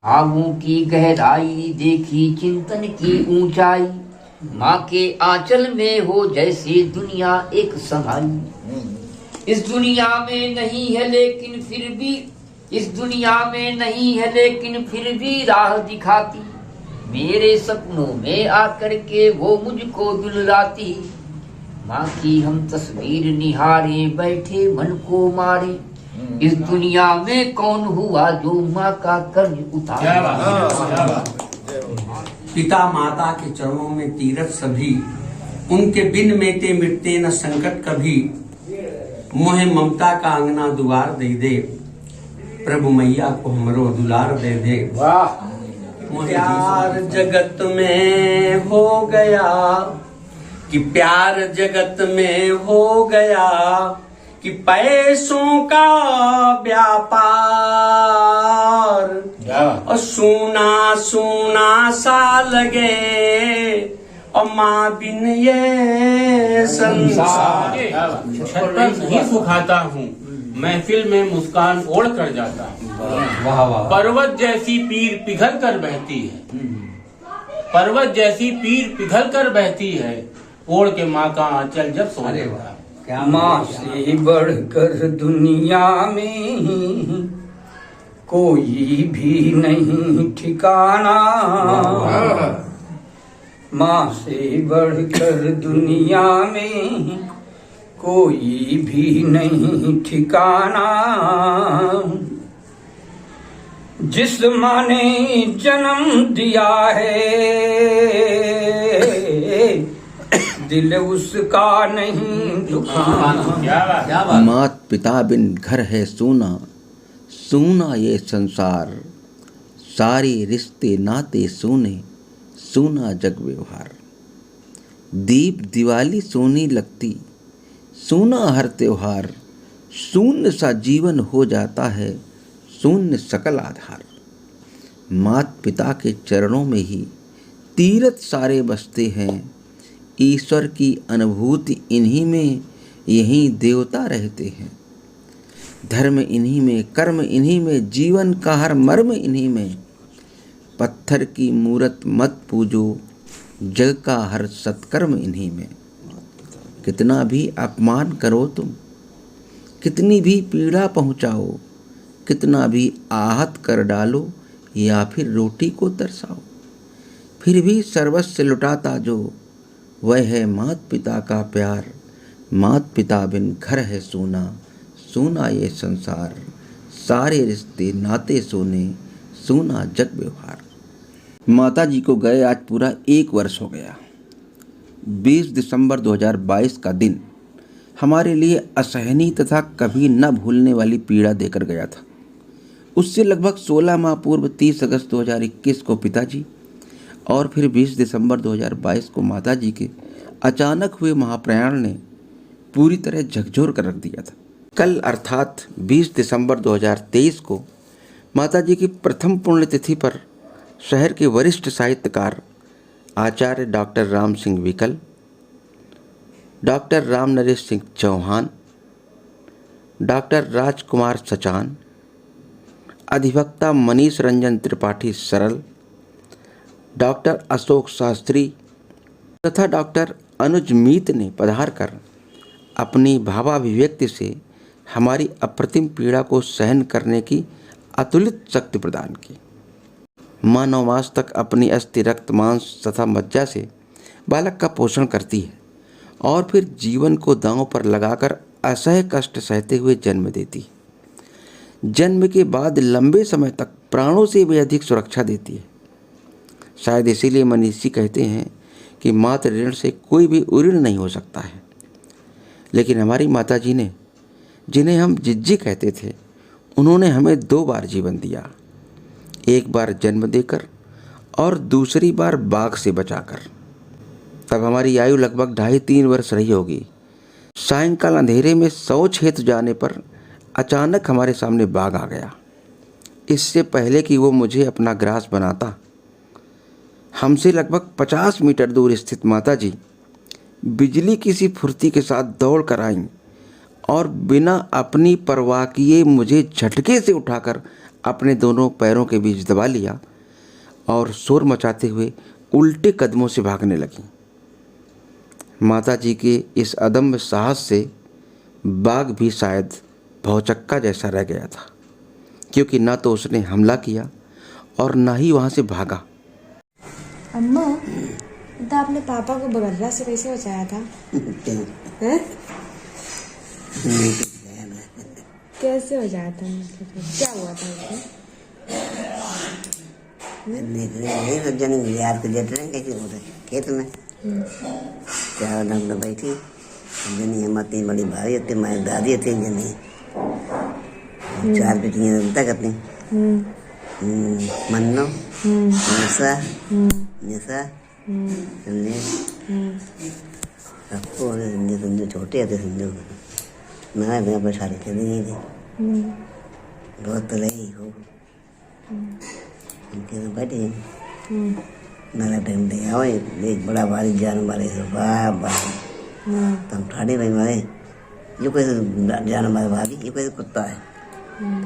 आहों की गहराई देखी चिंतन की ऊंचाई, माँ के आंचल में हो जैसे दुनिया एक समाई। इस दुनिया में नहीं है लेकिन फिर भी, इस दुनिया में नहीं है लेकिन फिर भी राह दिखाती, मेरे सपनों में आकर के वो मुझको दुलाती। माँ की हम तस्वीर निहारे बैठे मन को मारे, इस दुनिया में कौन हुआ जो माँ का कर्ज उतारे। पिता माता के चरणों में तीरथ सभी, उनके बिन मेटे मिटते न संकट कभी। मोहे ममता का अंगना दुआर दे दे, प्रभु मैया को हमरो दुलार दे दे। प्यार जगत में हो गया कि प्यार जगत में हो गया कि पैसों का व्यापार, और सूना सूना सा लगे और माँ बिन ये संसार। छत पर नहीं सुखाता हूँ, महफिल में मुस्कान ओढ़ कर जाता हूँ। पर्वत जैसी पीर पिघल कर बहती है, पर्वत जैसी पीर पिघल कर बहती है, ओढ़ के माँ का आंचल जब सो जाता है। माँ से बढ़कर दुनिया में कोई भी नहीं ठिकाना, माँ से बढ़कर दुनिया में कोई भी नहीं ठिकाना। जिस माँ ने जन्म दिया है दिल उसका नहीं दुखाना। मात पिता बिन घर है सूना, सूना ये संसार, सारे रिश्ते नाते सूने, सूना जग व्यवहार। दीप दिवाली सोनी लगती, सूना हर त्योहार, शून्य सा जीवन हो जाता है, शून्य सकल आधार। मात पिता के चरणों में ही तीरथ सारे बसते हैं, ईश्वर की अनुभूति इन्हीं में, यहीं देवता रहते हैं। धर्म इन्हीं में, कर्म इन्हीं में, जीवन का हर मर्म इन्हीं में। पत्थर की मूरत मत पूजो, जग का हर सत्कर्म इन्हीं में। कितना भी अपमान करो तुम, कितनी भी पीड़ा पहुंचाओ, कितना भी आहत कर डालो या फिर रोटी को तरसाओ, फिर भी सर्वस्व लुटाता जो, वह है मात पिता का प्यार। मात पिता बिन घर है सूना, सूना ये संसार, सारे रिश्ते नाते सोने, सूना जग व्यवहार। माता जी को गए आज पूरा 1 वर्ष हो गया। 20 दिसंबर 2022 का दिन हमारे लिए असहनीय तथा कभी न भूलने वाली पीड़ा देकर गया था। उससे लगभग 16 माह पूर्व 30 अगस्त 2021 को पिताजी और फिर 20 दिसंबर 2022 को माताजी के अचानक हुए महाप्रयाण ने पूरी तरह झकझोर कर रख दिया था। कल अर्थात 20 दिसंबर 2023 को माताजी की प्रथम पुण्यतिथि पर शहर के वरिष्ठ साहित्यकार आचार्य डॉक्टर राम सिंह विकल, डॉक्टर राम नरेश सिंह चौहान, डॉक्टर राजकुमार सचान, अधिवक्ता मनीष रंजन त्रिपाठी सरल, डॉक्टर अशोक शास्त्री तथा डॉक्टर अनुज मीत ने पधार कर अपनी भावाभिव्यक्ति से हमारी अप्रतिम पीड़ा को सहन करने की अतुलित शक्ति प्रदान की। माँ 9 मास तक अपनी अस्थि रक्त मांस तथा मज्जा से बालक का पोषण करती है और फिर जीवन को दांव पर लगाकर असह्य कष्ट सहते हुए जन्म देती है। जन्म के बाद लंबे समय तक प्राणों से भी अधिक सुरक्षा देती है। शायद इसीलिए मनीषी कहते हैं कि मातृ ऋण से कोई भी उऋण नहीं हो सकता है। लेकिन हमारी माताजी ने, जिन्हें हम जिज्जी कहते थे, उन्होंने हमें 2 बार जीवन दिया। एक बार जन्म देकर और दूसरी बार बाघ से बचाकर। तब हमारी आयु लगभग 2.5-3 वर्ष रही होगी। सायंकाल अंधेरे में शौच हेतु जाने पर अचानक हमारे सामने बाघ आ गया। इससे पहले कि वो मुझे अपना ग्रास बनाता, हमसे लगभग 50 मीटर दूर स्थित माताजी बिजली की सी फुर्ती के साथ दौड़ कर आईं और बिना अपनी परवाह किए मुझे झटके से उठाकर अपने दोनों पैरों के बीच दबा लिया और शोर मचाते हुए उल्टे कदमों से भागने लगी। माता जी के इस अदम्य साहस से बाघ भी शायद भौचक्का जैसा रह गया था, क्योंकि न तो उसने हमला किया और न ही वहाँ से भागा। अम्मा, तो आपने पापा को बगर्रा से कैसे बचाया था? हैं? कैसे बचाया था? क्या हुआ था उसको? यार को देते रहे कैसे हो रहे खेत में क्या ढंग बैठी जनी हिम्मत नहीं बड़ी भारी होती हमारी दादी थी जनी 4 बेटियां तक अपनी मन्नो निशा निशा सबको समझो छोटे थे समझो मैं भी पर सारी चली गई थी बहुत तो रही हो उनके तो बैठे मेरा टाइम दे आओ एक बड़ा भारी जानवर है वाह वाह तुम ठाणे भाई मारे ये कोई जानवर भागी ये कोई कुत्ता है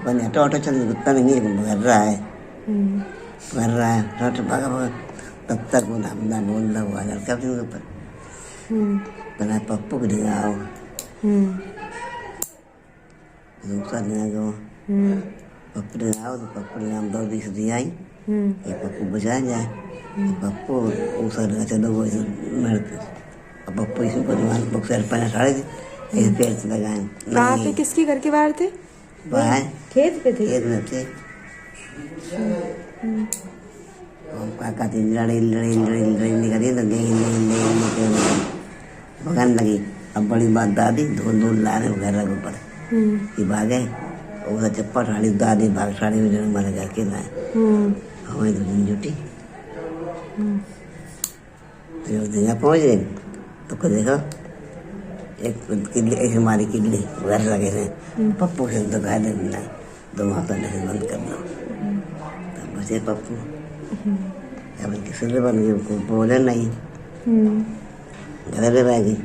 बन ऑटो ऑटो चल कुत्ता नहीं है कर रहा है रट भागा भागा तब तक वो नामदा बोल रहा हुआ लड़का भी ऊपर बना पप्पू को दिया आओ दूसरा दिन गो पप्पू ने आओ तो पप्पू ने नाम 2 20 दिया ही ये पप्पू बचा जाए पप्पू ऊसर चलो वो मेरे अब पप्पू इसी को दीवार बक्सर पर साड़े थे इस पेड़ से लगाए। कहाँ पे किसकी घर के बाहर थे? बाहर खेत पे थे। खेत में थे काका थी लड़ी लड़ी लड़ी लड़ी निकली तो गई भगन लगी। अब बड़ी बात दादी धूल धूल लाने घर के ऊपर ये भागे वो चप्पा साड़ी दादी भाग साड़ी में हमारे घर के लाए हमारी तो दिन जुटी तो दिन पहुँच गए तो को देखो एक किल्ली एक हमारी किल्ली घर लगे थे पप्पू से तो कहा देना 2 हाथों में बंद कर दो तब बचे पप्पू अब किसी ने बन गए बोले नहीं घर में रह गई।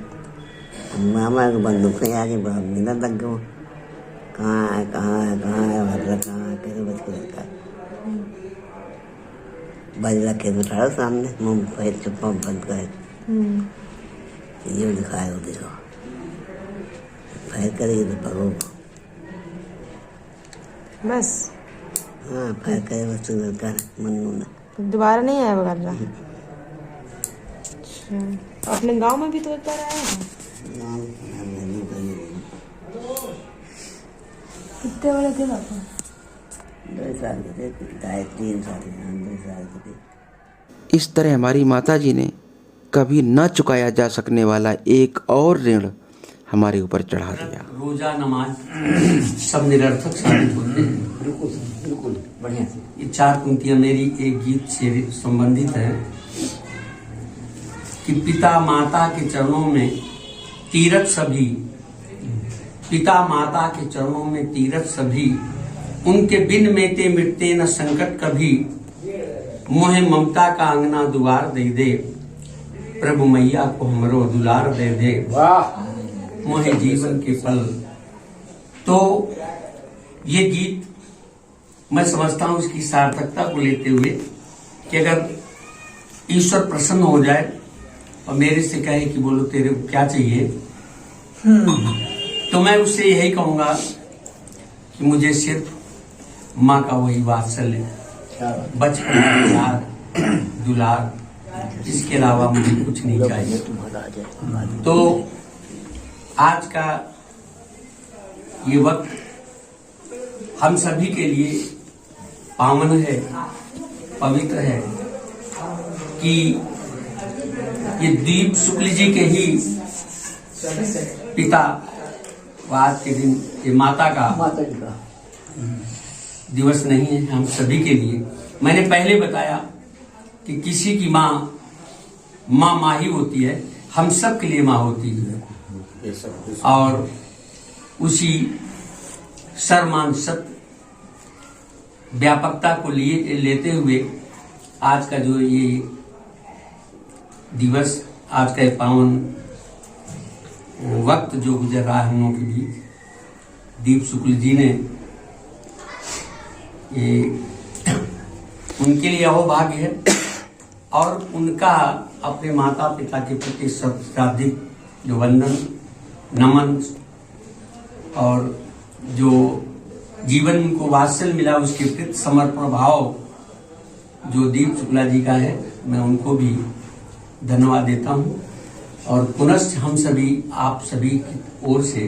मामा को बंदूक से आगे मिला लग गया कहाँ है कहाँ है कहाँ है भर कहाँ है कैसे बच के रहता है बज रखे तो उठाओ सामने मुँह पैर चुप्पा बंद करे ये दिखाए होते हो फायर करेगी तो पगो बस। हाँ फायर करे बस लड़का मन्नू ने दोबारा नहीं आया बगर्रा? अच्छा, अपने गांव में भी तो एक बार आया था। कितने बड़े थे पापा? 2 साल के थे 3 साल के 2 साल के थे। इस तरह हमारी माता जी ने कभी न चुकाया जा सकने वाला एक और ऋण हमारे ऊपर चढ़ा दिया। रोजा नमाज सब निरर्थक साबित होते हैं। बिल्कुल बढ़िया से। ये 4 पंक्तियां मेरी एक गीत से संबंधित है कि पिता माता के चरणों में तीरथ सभी, पिता माता के चरणों में तीरथ सभी, उनके बिन मेते मिटते न संकट कभी, मोहे ममता का अंगना दुआर दे दे, प्रभु मैया को हमरो दुलार दे दे, वाह मोहे जीवन के पल। तो ये गीत मैं समझता हूँ इसकी सार्थकता को लेते हुए कि अगर ईश्वर प्रसन्न हो जाए और मेरे से कहे कि बोलो तेरे को क्या चाहिए, तो मैं उससे यही कहूंगा कि मुझे सिर्फ माँ का वही वात्सल्य, बचपन का प्यार दुलार, इसके अलावा मुझे कुछ नहीं चाहिए। तो आज का ये वक्त हम सभी के लिए पावन है, पवित्र है कि ये दीप शुक्ल जी के ही पिता आज के दिन ये माता का दिवस नहीं है हम सभी के लिए। मैंने पहले बताया कि किसी की माँ माँ ही होती है, हम सब के लिए माँ होती है। और उसी सर्वमान सत्य व्यापकता को लेते हुए आज का जो ये दिवस, आज का ये पावन वक्त जो गुजर रहा है हम लोगों के बीच, दीप शुक्ल जी ने ये उनके लिए अहोभाग्य है और उनका अपने माता पिता के प्रति सर्वाधिक जो वंदन नमन और जो जीवन उनको वात्सल्य मिला उसके प्रति समर्पण भाव जो दीप शुक्ला जी का है, मैं उनको भी धन्यवाद देता हूँ। और पुनश्च हम सभी आप सभी की ओर से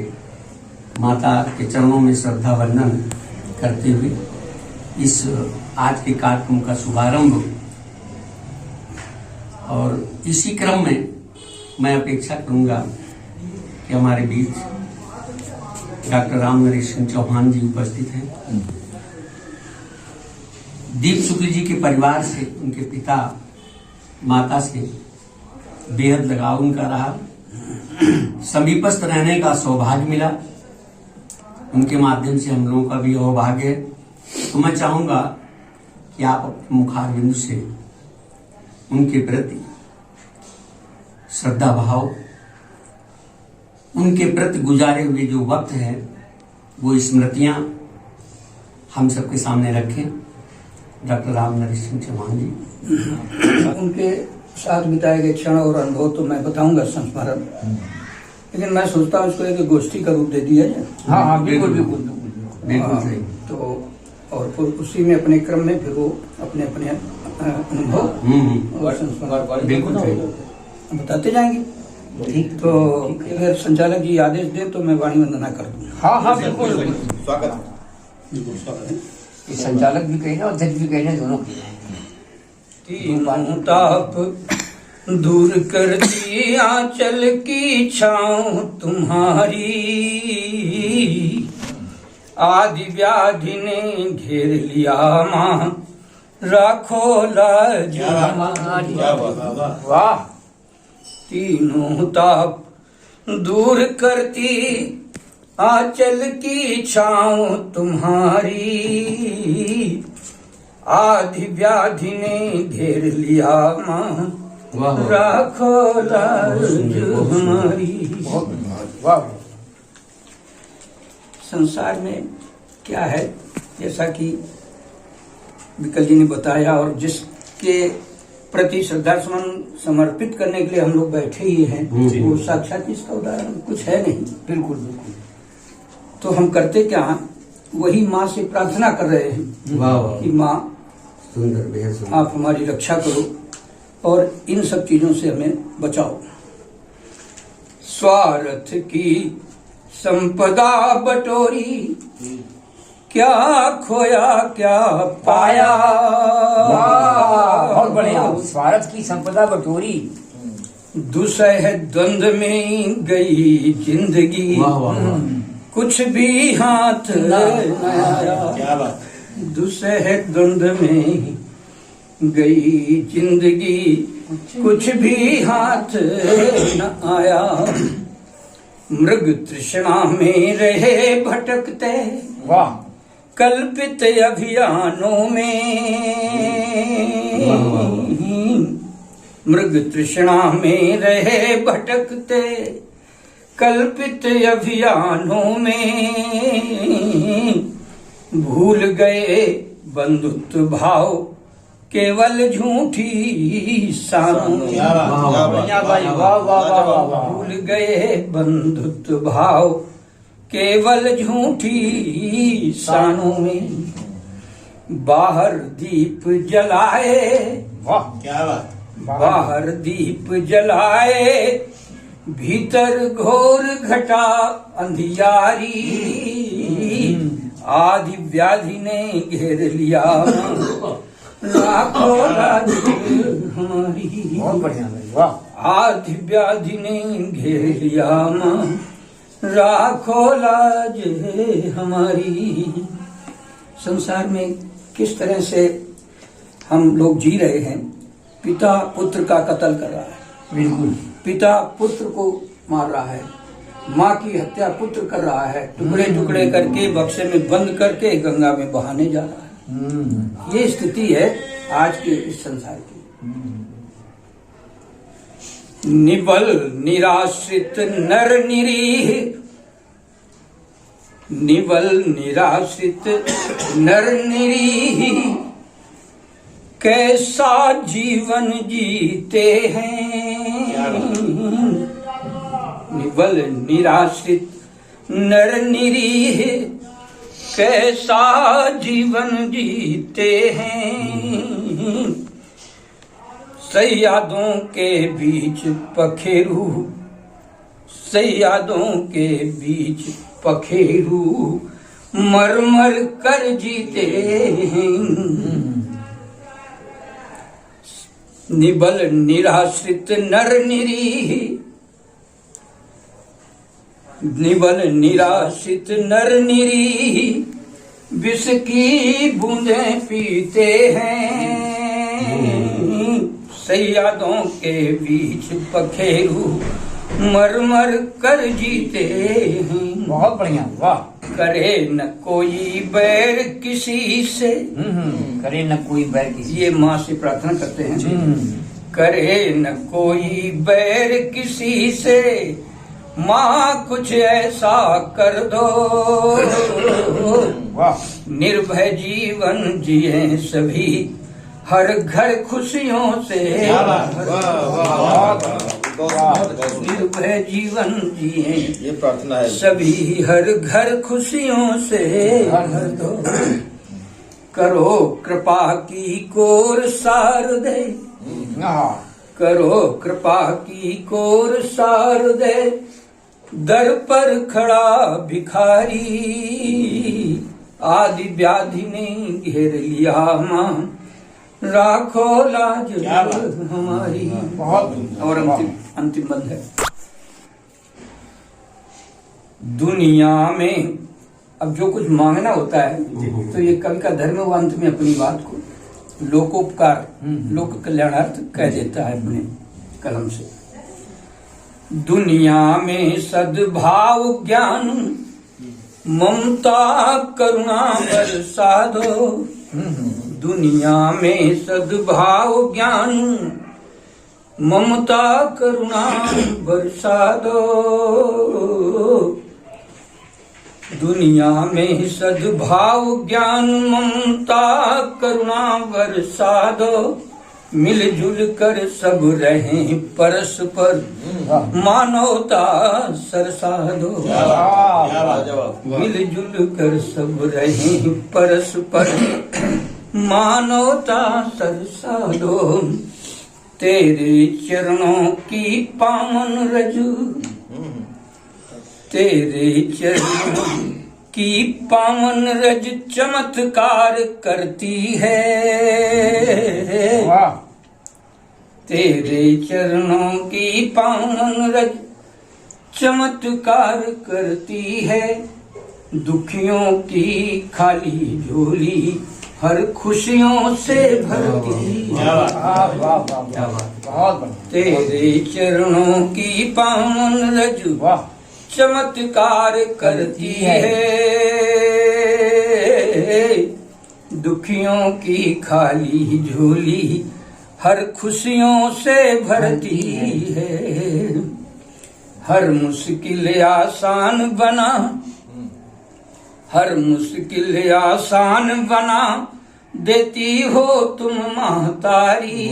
माता के चरणों में श्रद्धा वंदन करते हुए इस आज के कार्यक्रम का शुभारंभ, और इसी क्रम में मैं अपेक्षा करूंगा कि हमारे बीच डॉक्टर राम नरेश सिंह चौहान जी उपस्थित हैं। दीप शुक्ल जी के परिवार से, उनके पिता माता से बेहद लगाव उनका रहा, समीपस्थ रहने का सौभाग्य मिला, उनके माध्यम से हम लोगों का भी सौभाग्य है। तो मैं चाहूंगा कि आप अपने मुखारबिंदु से उनके प्रति श्रद्धा भाव, उनके प्रति गुजारे हुए जो वक्त है वो स्मृतियां हम सबके सामने रखें। डॉक्टर राम नरेश सिंह चौहान जी। उनके साथ बिताए गए क्षण और अनुभव तो मैं बताऊंगा संस्मरण, लेकिन मैं सोचता हूँ उसको एक गोष्ठी का रूप दे दिया जाए। हाँ बिल्कुल बिल्कुल बिल्कुल सही। तो और फिर उसी में अपने क्रम में फिर वो अपने अपने अनुभव और संस्मरण बिल्कुल सही बताते जाएंगे। ठीक, तो अगर संचालक जी आदेश दें तो मैं वाणी वंदना कर दूँ। हाँ बिल्कुल स्वागत। संचालक भी कहना और अध्यक्ष भी कहना दोनों। तीनों ताप दूर करती आंचल की छाँव तुम्हारी, आदि व्याधि ने घेर लिया माँ राखो लाज हमारी। वाह। तीनों ताप दूर करती आंचल की छाँव तुम्हारी, आदि व्याधि ने घेर लिया माँ राखो लाज हमारी। वाह। संसार में क्या है, जैसा कि विकल जी ने बताया, और जिसके प्रति श्रद्धा सुमन समर्पित करने के लिए हम लोग बैठे ही हैं, वो साक्षात इसका उदाहरण कुछ है नहीं। बिल्कुल बिल्कुल। तो हम करते क्या, वही माँ से प्रार्थना कर रहे हैं कि माँ सुंदर बेहद सुंदर, आप हमारी रक्षा करो और इन सब चीजों से हमें बचाओ। स्वार्थ की संपदा बटोरी, क्या खोया क्या पाया। बहुत बढ़िया। स्वार्थ की संपदा बटोरी, दुसह द्वंद्व में गई जिंदगी, कुछ भी हाथ न आया। दुसह द्वंद्व में गई जिंदगी, कुछ भी हाथ न आया। मृग तृष्णा में रहे भटकते, वाह, कल्पित अभियानों में। मृग तृष्णा में रहे भटकते, कल्पित अभियानों में। भूल गए बंधुत्व भाव, केवल झूठी शानों में। भूल गए बंधुत्व भाव, केवल झूठी शानों में। बाहर दीप जलाए, वाह क्या बात। बाहर दीप जलाए, भीतर घोर घटा अंधियारी। आदि व्याधि ने घेर लिया लाखों लाज हमारी। बहुत बढ़िया। वाह। आदि व्याधि ने घेर लिया राखो लाज हमारी। संसार में किस तरह से हम लोग जी रहे हैं। पिता पुत्र का कत्ल कर रहा है, बिल्कुल। पिता पुत्र को मार रहा है, माँ की हत्या पुत्र कर रहा है, टुकड़े टुकड़े करके बक्से में बंद करके गंगा में बहाने जा रहा है। ये स्थिति है आज के इस संसार की। निबल निराश्रित नर निरीह, निवल निराश्रित नर निरीह कैसा जीवन जीते हैं। निवल निराश्रित नर निरीह कैसा जीवन जीते हैं। सैयादों के बीच पखेरू, सैयादों के बीच पखेरू मर मर कर जीते हैं। निबल निराश्रित नर निरीह, निबल निराश्रित नर निरीह विष की बूंदें पीते हैं। सैयादों के बीच पखेरू मर मर कर जीते हैं। बहुत बढ़िया, वाह। करे न कोई बैर किसी से, करे न कोई बैर किसी, ये माँ से प्रार्थना करते हैं। करे न कोई बैर किसी से, माँ कुछ ऐसा कर दो। वाह। निर्भय जीवन जिए सभी, हर घर खुशियों से। निर्भय जीवन जिए ये प्रार्थना है सभी, हर घर खुशियों से भर दो। करो कृपा की कोर सार दे, करो कृपा की कोर सार दे। दर पर खड़ा भिखारी, आदि व्याधि ने घेर लिया माँ, राखो लाज हमारी। बहुत। और अंतिम बंद है। दुनिया में अब जो कुछ मांगना होता है तो ये कवि का धर्म वो अंत में अपनी बात को लोकोपकार, लोक कल्याणार्थ कह देता है अपने कलम से। दुनिया में सद्भाव ज्ञान ममता करुणा बरसा दो। दुनिया में सद्भाव ज्ञान ममता करुणा बरसा दो। दुनिया में सद्भाव ज्ञान ममता करुणा बरसा दो। मिलजुल कर सब रहें परस्पर, मानवता सरसा दो। मिलजुल कर सब रहें परस्पर, मानवता सरसा दो। तेरे चरणों की पावन रजू, तेरे चरणों की पावन रज चमत्कार करती है। तेरे चरणों की पावन रज चमत्कार करती है। दुखियों की खाली झोली हर खुशियों से भरती है। तेरे चरणों की पावन रज चमत्कार करती है। दुखियों की खाली झोली हर खुशियों से भरती है। हर मुश्किल आसान बना, हर मुश्किल आसान बना देती हो तुम महतारी।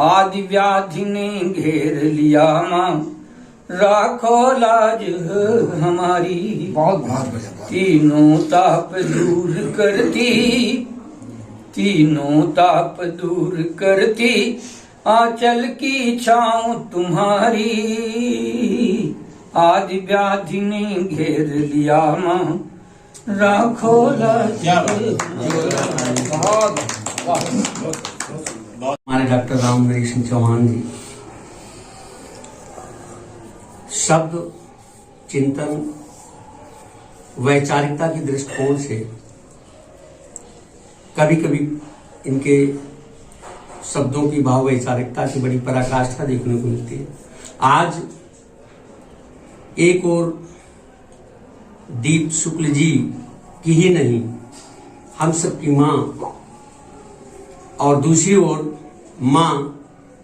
आदि व्याधि ने घेर लिया माँ, राखो लाज हमारी। बहुत बढ़िया। तीनों ताप दूर करती, तीनों ताप दूर करती आंचल की छाँव तुम्हारी। आदि व्याधि ने घेर लिया माँ, राखो लाज। हमारे डॉक्टर रामवीर सिंह चौहान जी शब्द चिंतन वैचारिकता की दृष्टिकोण से कभी कभी इनके शब्दों की भाव वैचारिकता की बड़ी पराकाष्ठा देखने को मिलती है। आज एक और दीप शुक्ल जी की ही नहीं, हम सबकी माँ, और दूसरी ओर माँ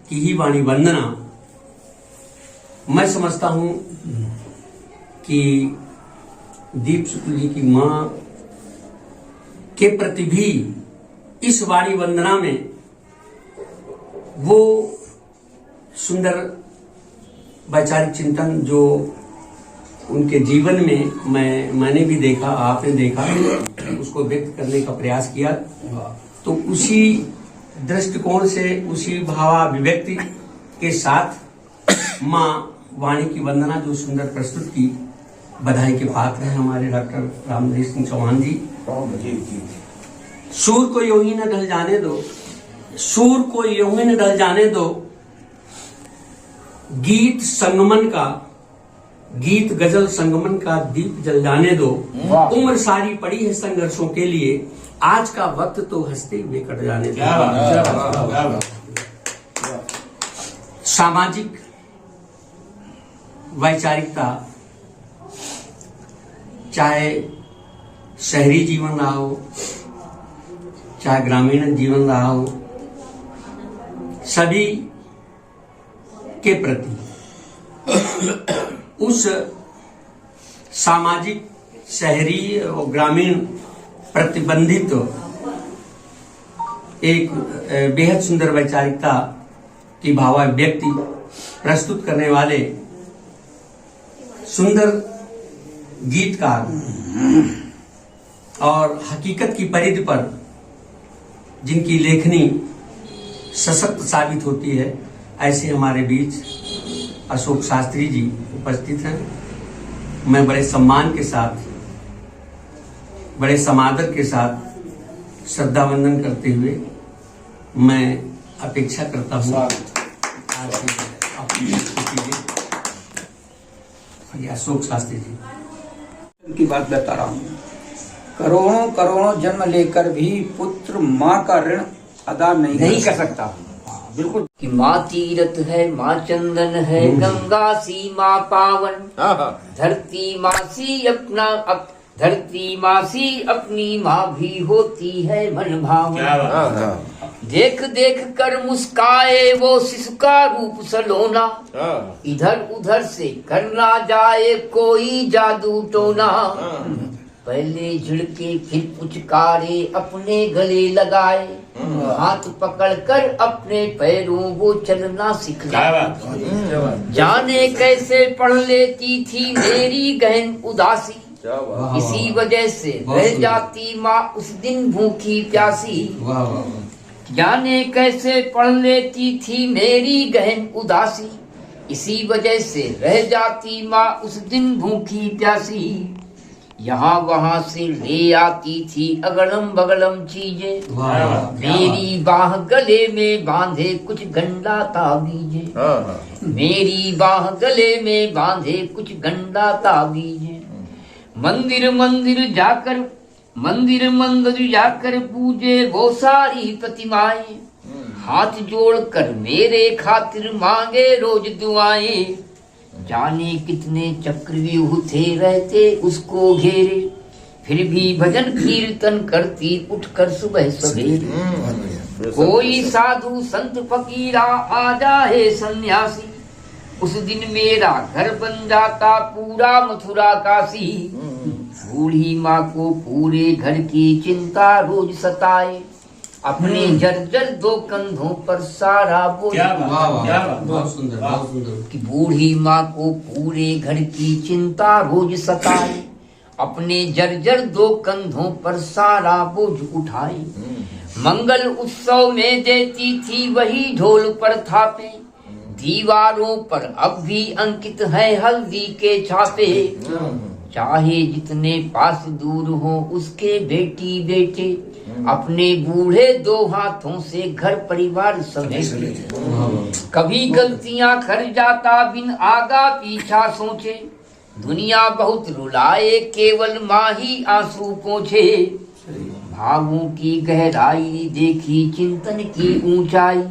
की ही वाणी वंदना। मैं समझता हूं कि दीप शुक्ल जी की माँ के प्रति भी इस वाणी वंदना में वो सुंदर वैचारिक चिंतन जो उनके जीवन में मैंने भी देखा, आपने देखा, उसको व्यक्त करने का प्रयास किया। तो उसी दृष्टिकोण से, उसी भावाभिव्यक्ति के साथ माँ वाणी की वंदना जो सुंदर प्रस्तुत की, बधाई के पात्र हैं हमारे डॉक्टर रामधीर सिंह चौहान जी। सूर को यूं ही न ढल जाने दो, सूर को यूं ही न ढल जाने दो, गीत संगमन का, गीत गजल संगमन का दीप जल जाने दो। उम्र सारी पड़ी है संघर्षों के लिए, आज का वक्त तो हंसते हुए कट जाने दो। सामाजिक वैचारिकता, चाहे शहरी जीवन रहा हो, चाहे ग्रामीण जीवन रहा हो, सभी के प्रति उस सामाजिक, शहरी और ग्रामीण प्रतिबंधित एक बेहद सुंदर वैचारिकता की भावाभिव्यक्ति प्रस्तुत करने वाले सुंदर गीतकार और हकीकत की परिधि पर जिनकी लेखनी सशक्त साबित होती है, ऐसे हमारे बीच अशोक शास्त्री जी उपस्थित हैं। मैं बड़े सम्मान के साथ, बड़े समादर के साथ श्रद्धा वंदन करते हुए मैं अपेक्षा करता हूँ अशोक शास्त्री जी उनकी बात बता रहा हूँ। करोड़ों करोड़ों जन्म लेकर भी पुत्र माँ का ऋण अदा नहीं कर सकता। बिल्कुल कि माँ तीरथ है, माँ चंदन है, गंगा सी माँ पावन, धरती माँ सी अपना धरती माँ सी अपनी माँ भी होती है मन भावन। देख देख कर मुस्काए वो शिशु का रूप सलोना, इधर उधर से करना जाए कोई जादू टोना। पहले झिड़के फिर पुचकारे अपने गले लगाए, हाथ पकड़कर अपने पैरों वो चलना सिखलाए। जाने कैसे पढ़ लेती थी मेरी गहन उदासी, इसी वजह से रह जाती माँ उस दिन भूखी प्यासी। जाने कैसे पढ़ लेती थी मेरी गहन उदासी, इसी वजह से रह जाती माँ उस दिन भूखी प्यासी। यहाँ वहाँ से ले आती थी अगड़म बगड़म चीजें, मेरी बाह गले में बांधे कुछ गंडा ताबीजें, मेरी बाह गले में बांधे कुछ गंडा ताबीजें। मंदिर मंदिर जाकर पूजे वो सारी प्रतिमाएं, हाथ जोड़कर मेरे खातिर मांगे रोज दुआएं। जाने कितने चक्रव्यूह थे रहते उसको घेरे, फिर भी भजन कीर्तन करती उठकर सुबह सवेरे। कोई साधु संत फकीरा आ जाए सन्यासी, उस दिन मेरा घर बन जाता पूरा मथुरा काशी। बूढ़ी माँ को पूरे घर की चिंता रोज सताए, अपने जर्जर दो कंधों पर सारा बोझ। बहुत सुंदर, बहुत सुंदर। कि बूढ़ी माँ को पूरे घर की चिंता रोज सताए, अपने जर्जर दो कंधों पर सारा बोझ उठाए। मंगल उत्सव में देती थी वही ढोल पर थापे, दीवारों पर अब भी अंकित है हल्दी के छापे। चाहे जितने पास दूर हो उसके बेटी बेटे, अपने बूढ़े दो हाथों से घर परिवार समेटे। कभी गलतियां कर जाता बिन आगा पीछा सोचे, दुनिया बहुत रुलाए केवल माँ ही आंसू पोंछे। भावों की गहराई देखी चिंतन की ऊंचाई,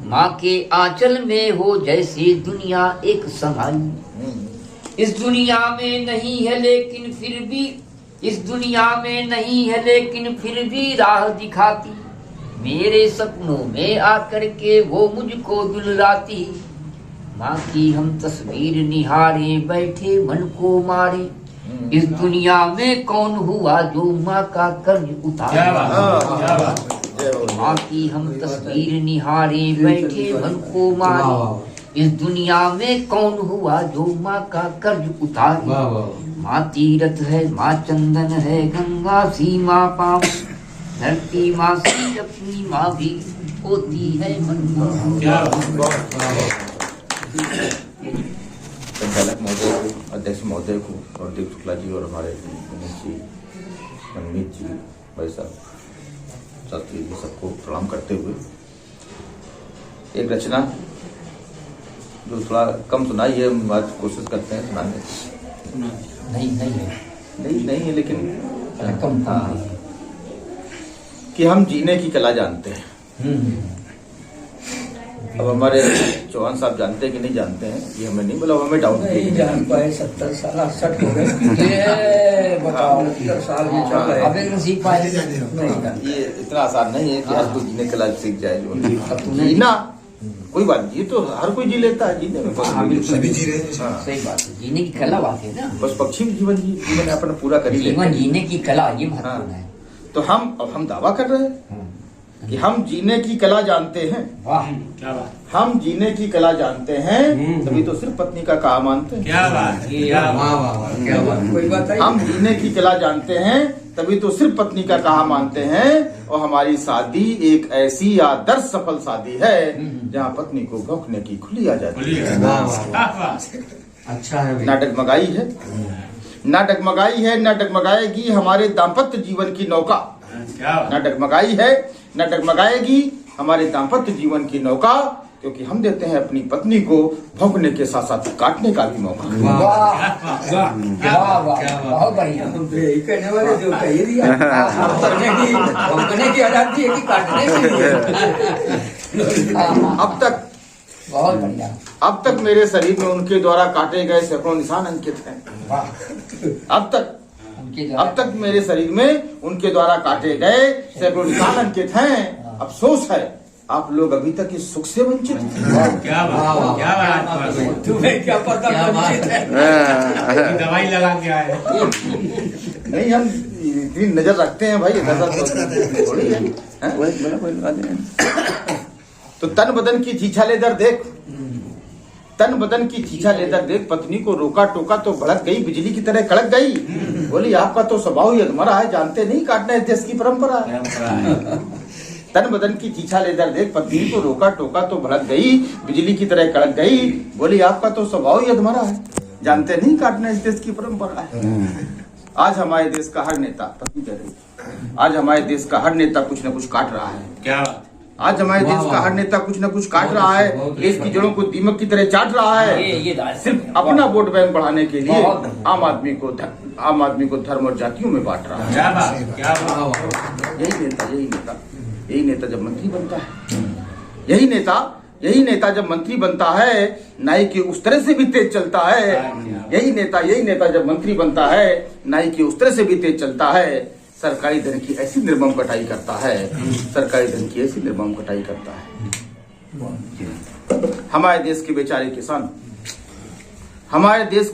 माँ के आंचल में हो जैसे दुनिया एक समाई। इस दुनिया में नहीं है लेकिन फिर भी, इस दुनिया में नहीं है लेकिन फिर भी राह दिखाती, मेरे सपनों में आकर के वो मुझको दुलराती। माँ की हम तस्वीर निहारे बैठे मन को मारे। इस दुनिया में कौन हुआ जो माँ का कर्ज उतारे। माँ की हम तस्वीर निहारे बैठे मन को मारे। इस दुनिया में कौन हुआ जो माँ का कर्ज उतारे। माँ तीरथ है, माँ चंदन है, गंगा सी माँ पाव। धरती माँ सी अपनी माँ भी होती है मन को। संचालक महोदय को, अध्यक्ष महोदय को और दीप शुक्ला जी और हमारे गणेश जी, मनमीत जी, भाई साहब, शास्त्री जी, सबको प्रणाम करते हुए एक रचना जो थोड़ा कम सुनाई है, हम आज कोशिश करते हैं सुनाने की। नहीं है लेकिन कम कि हम जीने की कला जानते हैं। अब हमारे चौहान साहब जानते हैं कि नहीं जानते हैं ये हमें नहीं, मतलब हमें डाउट नहीं जान पाए। 70 साल 68 हो गए। बताओ 70 साल में चल रहे अब एक सीख पाए। ये इतना आसान नहीं है कि आज कोई जीने की कला सीख जाए। जो जीना कोई बात नहीं, ये तो हर कोई जी लेता है, जीने में सभी जी रहे हैं। सही बात है, जीने की कला बात है ना। बस पक्षी जीवन अपना पूरा कर ही लेते जीवन हैं। जीने की कला ये महत्वपूर्ण है। तो हम दावा कर रहे हैं कि हम जीने की कला जानते हैं। वाह, क्या बात, हम जीने की कला जानते हैं, तभी तो सिर्फ पत्नी का कहा मानते हैं। क्या बात, क्या बात। कोई बात है। हम जीने की कला जानते हैं, तभी तो सिर्फ पत्नी का कहा मानते हैं। और हमारी शादी एक ऐसी आदर्श सफल शादी है जहाँ पत्नी को भौंकने की खुली आजादी है। अच्छा है। ना डगमगाई है, ना डगमगाई है, ना डगमगाएगी हमारे दाम्पत्य जीवन की नौका। ना डगमगाई है, ना डगमगाएगी हमारे दाम्पत्य जीवन की नौका, क्योंकि हम देते हैं अपनी पत्नी को भौंकने के साथ साथ काटने का भी मौका। बहुत बढ़िया। हम तो यही कहने वाले जो कह ही दिया। भौंकने की आजादी है कि काटने की। अब तक बहुत बढ़िया। अब तक मेरे शरीर में उनके द्वारा काटे गए सैकड़ों निशान अंकित हैं। अब तक मेरे शरीर में उनके द्वारा काटे गए सैकड़ों निशान अंकित हैं। अफसोस है आप लोग अभी तक इस सुख से वंचित हैं। क्या बात, क्या बात। तुम्हें क्या पता वंचित है। दवाई लगा के आए। नहीं, हम इतनी नजर रखते हैं भाई, नजर थोड़ी है। तो तन बदन की छीछा लेदर देख, तन बदन की छीछा लेदर देख, पत्नी को रोका टोका तो भड़क गई, बिजली की तरह कड़क गई। बोली आपका तो स्वभाव ही अधमरा है, जानते नहीं काटना इस देश की परंपरा है। तन बदन की छीछा लेदर देख, पत्नी को रोका टोका तो भड़क गई, बिजली की तरह कड़क गई। बोली आपका तो स्वभाव ही अधमरा है, जानते नहीं काटना इस देश की परंपरा है। आज हमारे देश का हर नेता, पत्नी कह रही, आज हमारे देश का हर नेता कुछ न कुछ काट रहा है। क्या बात। आज हमारे देश का हर नेता कुछ न कुछ काट रहा है, देश की जड़ों को दीमक की तरह चाट रहा है, सिर्फ अपना वोट बैंक बढ़ाने के लिए आम आदमी को धर्म और जातियों में बांट रहा है। क्या बात, क्या बात। यही नेता जब मंत्री बनता है, यही नेता जब मंत्री बनता है, नाई के उस तरह से भी तेज चलता है। यही नेता जब मंत्री बनता है, नाई के उस तरह से भी तेज चलता है। सरकारी धन की ऐसी निर्मम कटाई करता है, सरकारी धन की ऐसी निर्मम कटाई करता है। हमारे देश के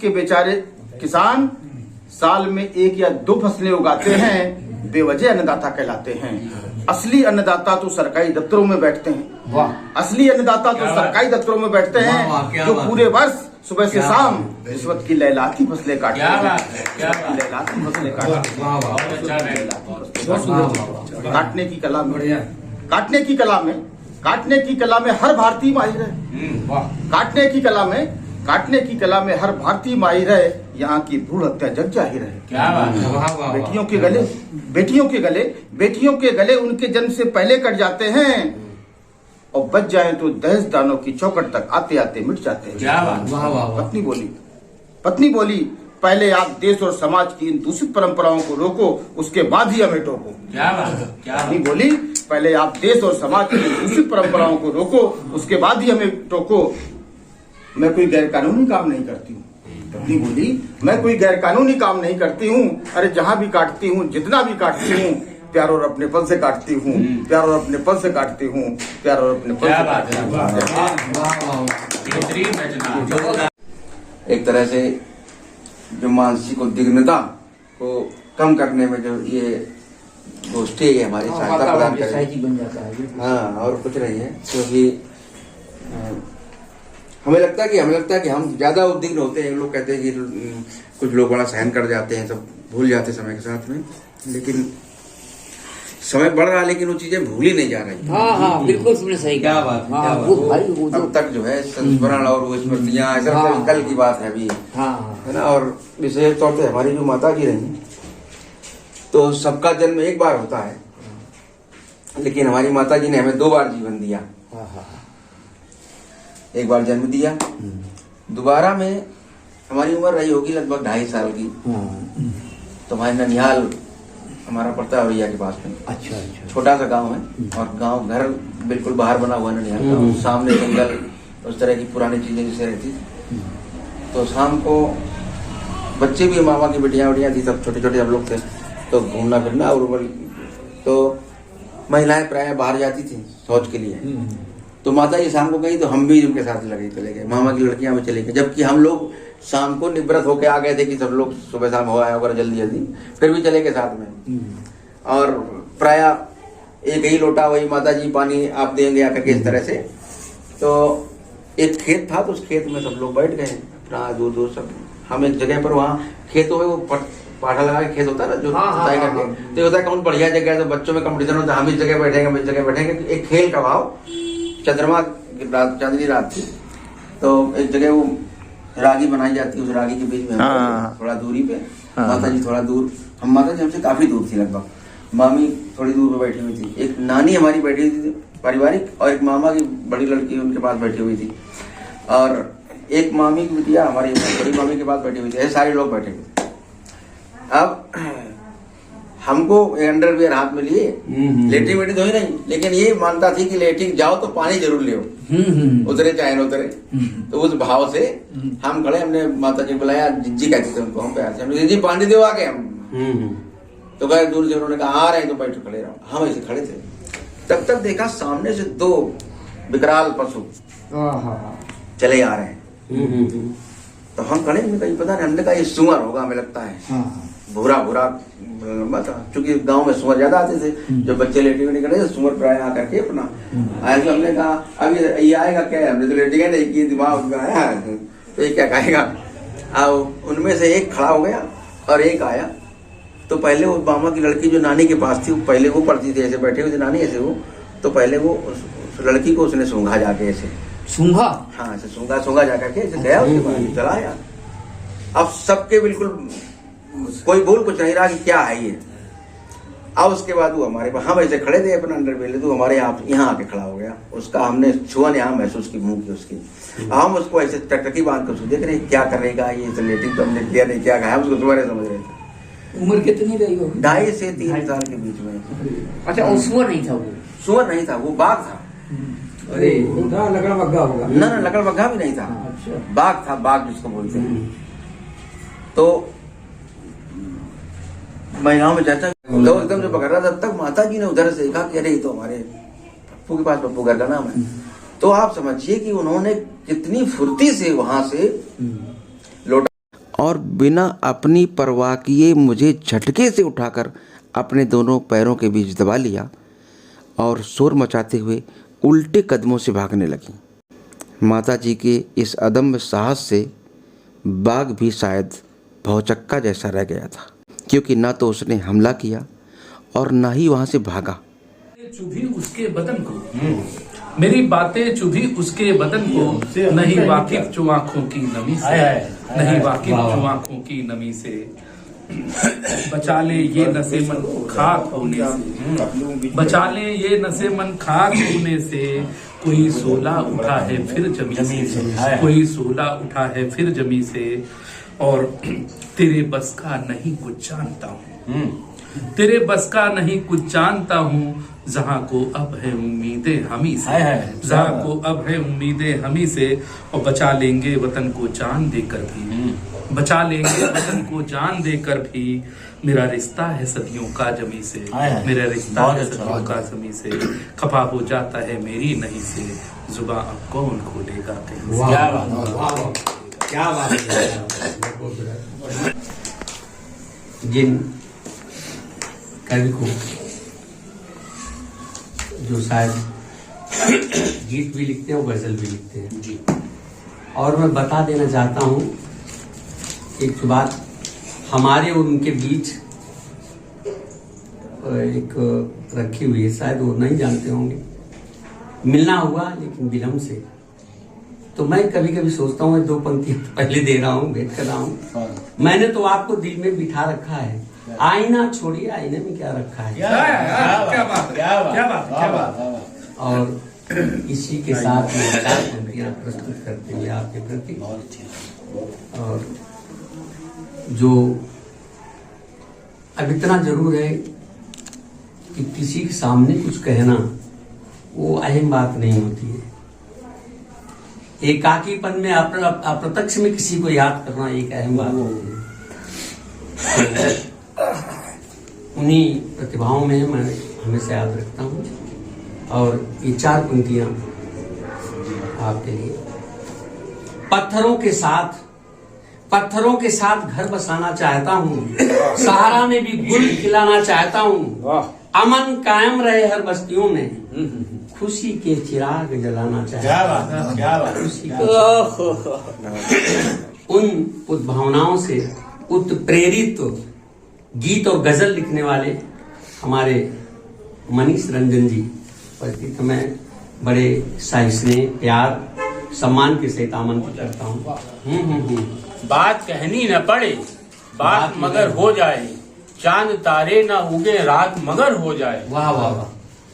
बेचारे किसान साल में 1 या 2 फसलें उगाते हैं, बेवजह अन्नदाता कहलाते हैं। असली अन्नदाता तो सरकारी दफ्तरों में बैठते हैं। असली अन्नदाता तो सरकारी दफ्तरों में बैठते हैं, जो पूरे वर्ष सुबह से शाम रिश्वत की लैलाती फसलें काटते हैं। लैलाती फसलें काटने की कला में हर भारतीय माहिर है। काटने की कला में हर भारतीय माहिर है। यहाँ की भ्रूण हत्या जग जाहिर है। क्या बात। बेटियों के गले उनके जन्म से पहले कट जाते हैं, और बच जाए तो दहेज दानों की चौखट तक आते आते मिट जाते हैं। क्या बात। पत्नी बोली पहले आप देश और समाज की इन दूषित परंपराओं को रोको, उसके बाद ही हमें टोको। क्या बात, क्या पत्नी बोली पहले आप देश और समाज की इन दूषित परंपराओं को रोको, उसके बाद ही हमें टोको। मैं कोई गैर कानूनी काम नहीं करती हूँ। पत्नी बोली मैं कोई गैर कानूनी काम नहीं करती हूँ। अरे जहाँ भी काटती हूँ, जितना भी काटती हूँ, प्यार और अपनेपन से काटती हूँ, प्यार और अपनेपन से काटती हूँ, प्यार और अपनेपन क्या से बात है, बेहतरीन रचना। एक तरह से जो मानसिक उद्विग्नता को कम करने में जो ये गोष्ठी है हमारी सहायता प्रदान करेगी। बन जाता है। हाँ, और कुछ नहीं है, क्योंकि हमें लगता है कि हम ज्यादा उद्विग्न होते हैं। लोग कहते हैं कि कुछ लोग बड़ा सहन कर जाते हैं, सब भूल जाते हैं समय के साथ में, लेकिन समय बढ़ रहा है लेकिन वो चीजें भूली नहीं जा रही। हाँ बिल्कुल तुमने सही क्या कहा। बात है, हाँ, क्या बात वो है। भाई वो जो अब तक जो है संस्मरण और वो स्मृतियाँ ऐसा हाँ। कल की बात है अभी, हाँ है ना। और विशेष तौर पे हमारी जो माता जी रही, तो सबका जन्म एक बार होता है, लेकिन हमारी माता जी ने हमें 2 बार जीवन दिया। एक बार जन्म दिया, दोबारा में हमारी उम्र रही होगी लगभग 2.5 साल की। तो हमारे ननिहाल हमारा पड़ता है औरैया के पास में। अच्छा। छोटा सा गांव है, और गांव घर बिल्कुल बाहर बना हुआ है ननिहाल का, सामने जंगल, उस तरह की पुरानी चीजें जैसे रहती। तो शाम को बच्चे भी, मामा की बेटियां थी, सब छोटे छोटे हम लोग थे, तो घूमना फिरना। और तो महिलाएं प्राय बाहर जाती थी शौच के लिए, तो माता जी शाम को गई तो हम भी उनके साथ लगे चले गए, मामा की लड़कियां भी चले गए, जबकि हम लोग शाम को निवृत्त होके आ गए थे कि सब लोग सुबह शाम हो आए होकर जल्दी, फिर भी चले गए साथ में। और प्राय एक ही लोटा वही माता जी पानी आप देंगे आकर के इस तरह से। तो एक खेत था, तो उस खेत में सब लोग बैठ गए अपना दूर सब। हम एक जगह पर, वहाँ खेतों में वो पाठा लगा के खेत होता है ना, जो जुताई करके, तो ये होता है कौन बढ़िया जगह है, तो बच्चों में कंपटीशन होता है, हम इस जगह बैठेंगे, हम इस जगह बैठेंगे। एक खेल का भाव, चंद्रमा की रात, चांदनी रात थी, तो एक जगह वो रागी बनाई जाती है, उस रागी के बीच में थोड़ा दूरी पे माता जी थोड़ा दूर, माता जी हमसे काफी दूर थी, लगभग मामी थोड़ी दूर पे बैठी हुई थी, एक नानी हमारी बैठी हुई थी पारिवारिक, और एक मामा की बड़ी लड़की उनके पास बैठी हुई थी, और एक मामी की बिटिया हमारी बड़ी मामी के पास बैठी हुई थी। ऐसे सारे लोग बैठे हुए। अब हमको अंडरवियर हाथ में लिए, लेटरिन वेटरिन तो ही नहीं, लेकिन ये मानता थी कि लेटरिन जाओ तो पानी जरूर ले, उतरे चाहे न उतरे। तो उस भाव से हम खड़े, हमने माता जी को बुलाया, जिज्जी कहते थे उनको, हम प्यार से, हमने जिज्जी पानी दो आगे हम। तो गए दूर से, उन्होंने कहा आ रहे हैं, तो बैठ खड़े रहो। हम ऐसे खड़े थे, तब तक देखा सामने से 2 विकराल पशु चले आ रहे हैं। तो हम खड़े, कहीं पता नहीं, हमने कहा ये सुअर होगा, हमें लगता है भूरा लंबा था, चूंकि गांव में सुअर ज्यादा आते थे, जो बच्चे लेटे हुए निकले थे, सुअर प्राय आकर के अपना आया। तो हमने कहा अब ये आएगा क्या, हमने तो लेटे गए नहीं कि दिमाग उनका आया, तो ये क्या खाएगा। अब उनमें से एक खड़ा हो गया और एक आया। तो पहले वो मामा की लड़की जो नानी के पास थी, पहले वो पढ़ती थी, ऐसे बैठे हुए थे नानी ऐसे वो, तो पहले वो उस लड़की को उसने सूंघा जाके, ऐसे सूंघा, हाँ ऐसे सूंघा जाकर के ऐसे गया, उसके बाद चला आया। अब सबके बिल्कुल कोई बोल कुछ नहीं रहा कि क्या है ये। अब उसके बाद वो हमारे पास, हम ऐसे खड़े थे अपना अंडरवेयर, तो हमारे यहाँ आके खड़ा हो गया। उसका हमने छुअन यहाँ महसूस की, मुंह की उसकी। हम उसको ऐसे टकटकी बांध कर देख रहे क्या करेगा ये, लेटिंग तो हमने किया नहीं, क्या खाया, उसको तुम्हारे समझ रहे थे। उम्र कितनी रही होगी? 2.5 से 3 साल के बीच में। अच्छा, वो सुअर नहीं था, वो सुअर नहीं था, वो बाघ था। अरे लकड़ा बग्गा होगा ना, लकड़ बग्घा भी नहीं था, बाघ था, बाघ जिसको बोलते हैं। तो महिलाओं में जाता तो एकदम से पकड़ रहा था, तब तक माता जी ने उधर से देखा कि अरे ये तो हमारे पप्पू के पास, पप्पू घर का नाम है। तो आप समझिए कि उन्होंने कितनी फुर्ती से वहां से लौटा, और बिना अपनी परवाह किए मुझे झटके से उठाकर अपने दोनों पैरों के बीच दबा लिया और शोर मचाते हुए उल्टे कदमों से भागने लगी। माता जी के इस अदम्य साहस से बाघ भी शायद भौचक्का जैसा रह गया था, क्योंकि ना तो उसने हमला किया और ना ही वहां से भागा। चुभी उसके बदन को, मेरी बातें चुभी उसके बदन को, नहीं वाकिफ जो आंखों की नमी से, नहीं वाकिफ जो आंखों की नमी से, बचा ले ये नसे मन खाक होने से, बचा ले ये नसे मन खाक होने से, कोई सोला उठा है फिर जमी से, कोई सोला उठा है फिर जमी से, और तेरे बस का नहीं कुछ जानता हूँ, तेरे बस का नहीं कुछ जानता हूँ, जहाँ को अब है उम्मीदें हमी से, जहाँ को अब है उम्मीदें हमी से, और बचा लेंगे वतन को जान देकर भी, बचा लेंगे वतन को जान देकर भी, मेरा रिश्ता है सदियों का जमी से, मेरा रिश्ता है सदियों का जमी से, खफा हो जाता है मेरी नहीं से, जुबां अब कौन खोलेगा कहीं से। क्या बात, क्या बात है। जिन कवि को जो शायद गीत भी लिखते हैं और गजल भी लिखते हैं जी, और मैं बता देना चाहता हूँ एक बात, हमारे और उनके बीच एक रखी हुई है, शायद वो नहीं जानते होंगे, मिलना हुआ लेकिन विलम्ब से। तो मैं कभी कभी सोचता हूँ 2 पंक्तियां पहले दे रहा हूँ, भेंट कर रहा हूँ। मैंने तो आपको दिल में बिठा रखा है, आईना छोड़िए, आईने में क्या रखा है। क्या बात, क्या बात। और इसी के साथ में 4 पंक्तियां प्रस्तुत करते हुए आपके प्रति, और जो अब इतना जरूर है कि किसी के सामने कुछ कहना वो अहम बात नहीं होती है। एकाकीपन में अप्रत्यक्ष में किसी को याद करना एक अहम बात होती है। उन्हीं प्रतिभाओं में मैं हमेशा याद रखता हूँ। और ये 4 पंक्तियां आपके लिए। पत्थरों के साथ घर बसाना चाहता हूँ, सहारा में भी गुल खिलाना चाहता हूँ, अमन कायम रहे हर बस्तियों में, खुशी के चिराग जलाना चाहता हूँ। क्या बात, खुशी उन भावनाओं से उत्प्रेरित गीत और गजल लिखने वाले हमारे मनीष रंजन जी प्रति मैं बड़े साहिस्ने प्यार सम्मान के सहित आमंत्रित करता हूँ। बात कहनी न पड़े, बात मगर हो जाए, चांद तारे न उगे रात मगर हो जाए। वाह वाह वाह।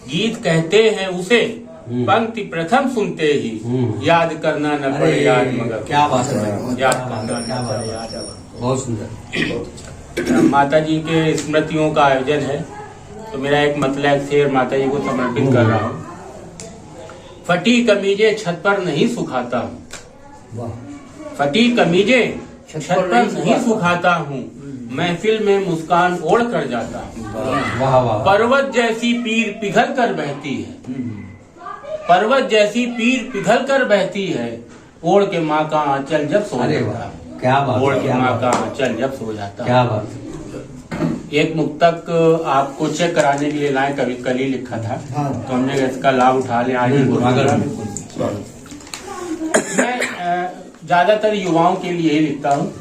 गीत कहते हैं उसे, पंक्ति प्रथम सुनते ही, याद करना न पड़े याद मगर। क्या बात है, याद करना न पड़े याद। बहुत सुंदर। माता जी के स्मृतियों का आयोजन है, तो मेरा एक मतलब शेर माता जी को समर्पित कर रहा हूँ। फटी कमीजें छत पर नहीं सुखाता हूँ, फटी कमीजें छत पर नहीं सुखाता हूँ, महफिल में मुस्कान ओढ़ कर जाता हूँ। पर्वत जैसी पीर पिघल कर बहती है, पर्वत जैसी पीर पिघल कर बहती है, ओढ़ के माँ का आंचल जब सो जाता है। क्या बात, ओढ़ के माँ का आंचल जब सो जाता है। क्या बात। एक मुक्तक आपको चेक कराने के लिए लाए, कभी कल ही लिखा था, तो हमने इसका लाभ उठा लिया। आज मैं ज्यादातर युवाओं के लिए ही लिखता हूँ,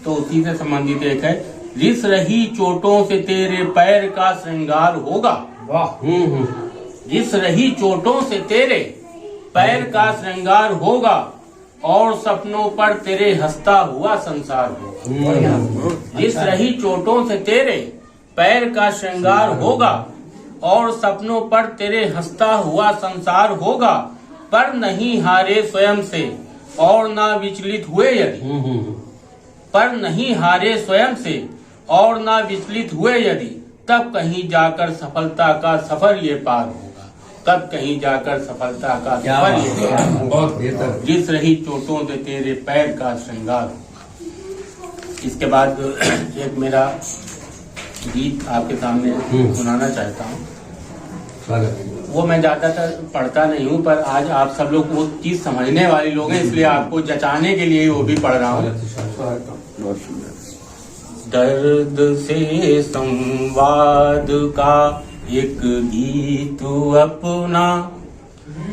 तो उसी से संबंधित एक है। रिस रही चोटों से तेरे पैर का श्रृंगार होगा, रिस रही चोटों से तेरे पैर का श्रृंगार होगा, और सपनों पर तेरे हंसता हुआ संसार होगा। जिस रही चोटों से तेरे पैर का श्रृंगार होगा, और सपनों पर तेरे हंसता हुआ संसार होगा, पर नहीं हारे स्वयं से और ना विचलित हुए यदि, पर नहीं हारे स्वयं से और ना विचलित हुए यदि, तब कहीं जाकर सफलता का सफर ये पार होगा, तब कहीं जाकर सफलता का सफर ये पार होगा। जिस रही चोटों से तेरे पैर का श्रृंगार होगा। इसके बाद एक मेरा गीत आपके सामने सुनाना चाहता हूँ। वो मैं ज्यादातर पढ़ता नहीं हूँ, पर आज आप सब लोग वो चीज समझने वाले लोग हैं, इसलिए आपको जचाने के लिए वो भी पढ़ रहा हूँ। दर्द से संवाद का एक गीत अपना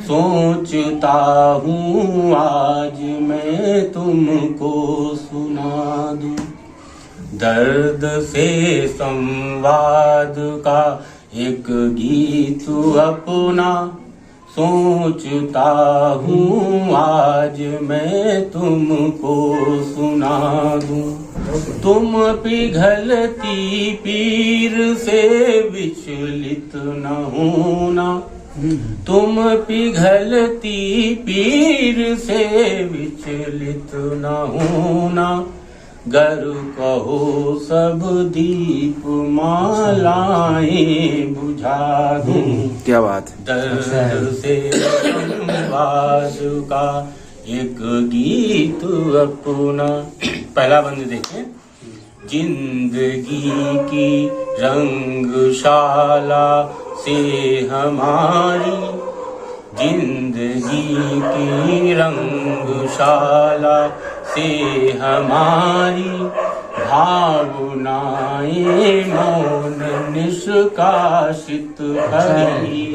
सोचता हूँ, आज मैं तुमको सुना दूं। दर्द से संवाद का एक गीत अपना सोचता हूँ, आज मैं तुमको सुना दूं। तुम पिघलती पीर से विचलित न होना, तुम पिघलती पीर से विचलित न होना, गर कहो सब दीप मालाएं बुझा दूं। क्या बात। दर्द से संवाद का एक गीत अपना। पहला बंद देखें। जिंदगी की रंगशाला से हमारी, जिंदगी की रंगशाला से हमारी, भावनाएं मौन निष्कासित खड़ी।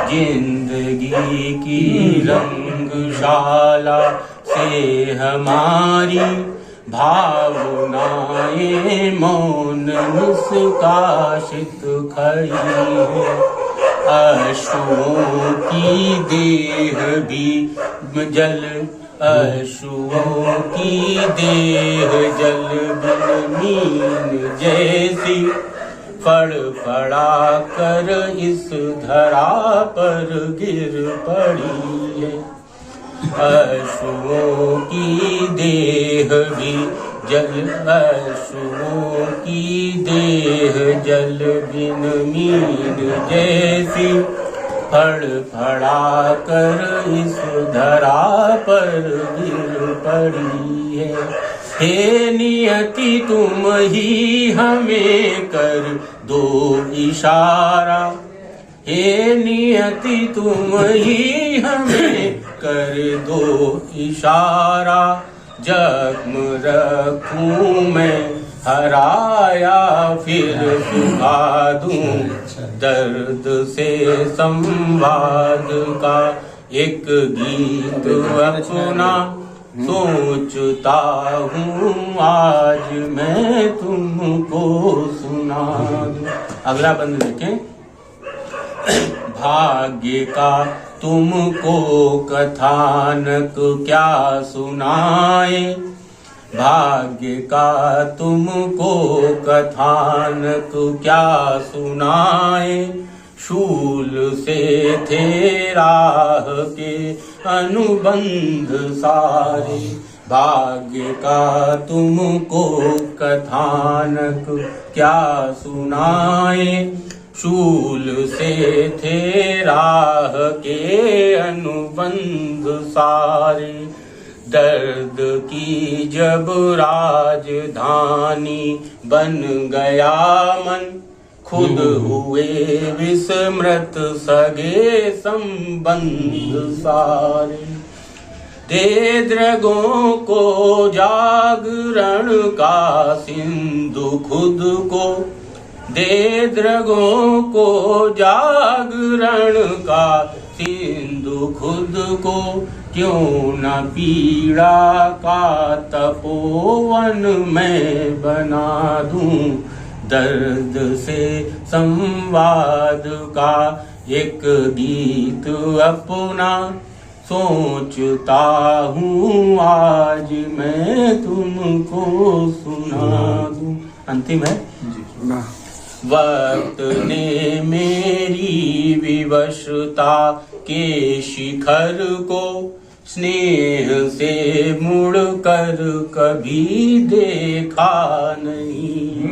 जिंदगी की रंगशाला से हमारी, भावनाएं मौन निष्कासित खड़ी है। अश्रुओं की देह भी जल, अश्रुओं की देह जल बिन जैसी, फड़फड़ा कर इस धरा पर गिर पड़ी है। अश्रुओं की देह भी जल, अश्रुओं की देह जल बिन मीन जैसी, फड़फड़ा कर इस धरा पर गिर पड़ी है। हे नियति तुम ही हमें कर दो इशारा, हे नियति तुम ही हमें कर दो इशारा। जख्म रखूं मैं हराया फिर सुखा दूं, दर्द से संवाद का एक गीत अपना सोचता हूँ आज मैं तुमको सुना दूं। अगला बंद देखें। भाग्य का तुमको कथानक क्या सुनाए, भाग्य का तुमको कथानक क्या सुनाए। शूल से थे राह के अनुबंध सारे, भाग्य का तुमको कथानक क्या सुनाए। शूल से थे राह के अनुबंध सारे। दर्द की जब राजधानी बन गया मन, खुद हुए विस्मृत सगे संबंध सारे। दे द्रगों को जागरण का सिंधु खुद को, दे द्रगों को जागरण का सिंधु खुद को। क्यों न पीड़ा का तपोवन मैं बना दूं, दर्द से संवाद का एक गीत अपना सोचता हूँ आज मैं तुमको सुना दूं। अंतिम है। वक्त ने मेरी विवशता के शिखर को स्नेह से मुड़कर कभी देखा नहीं।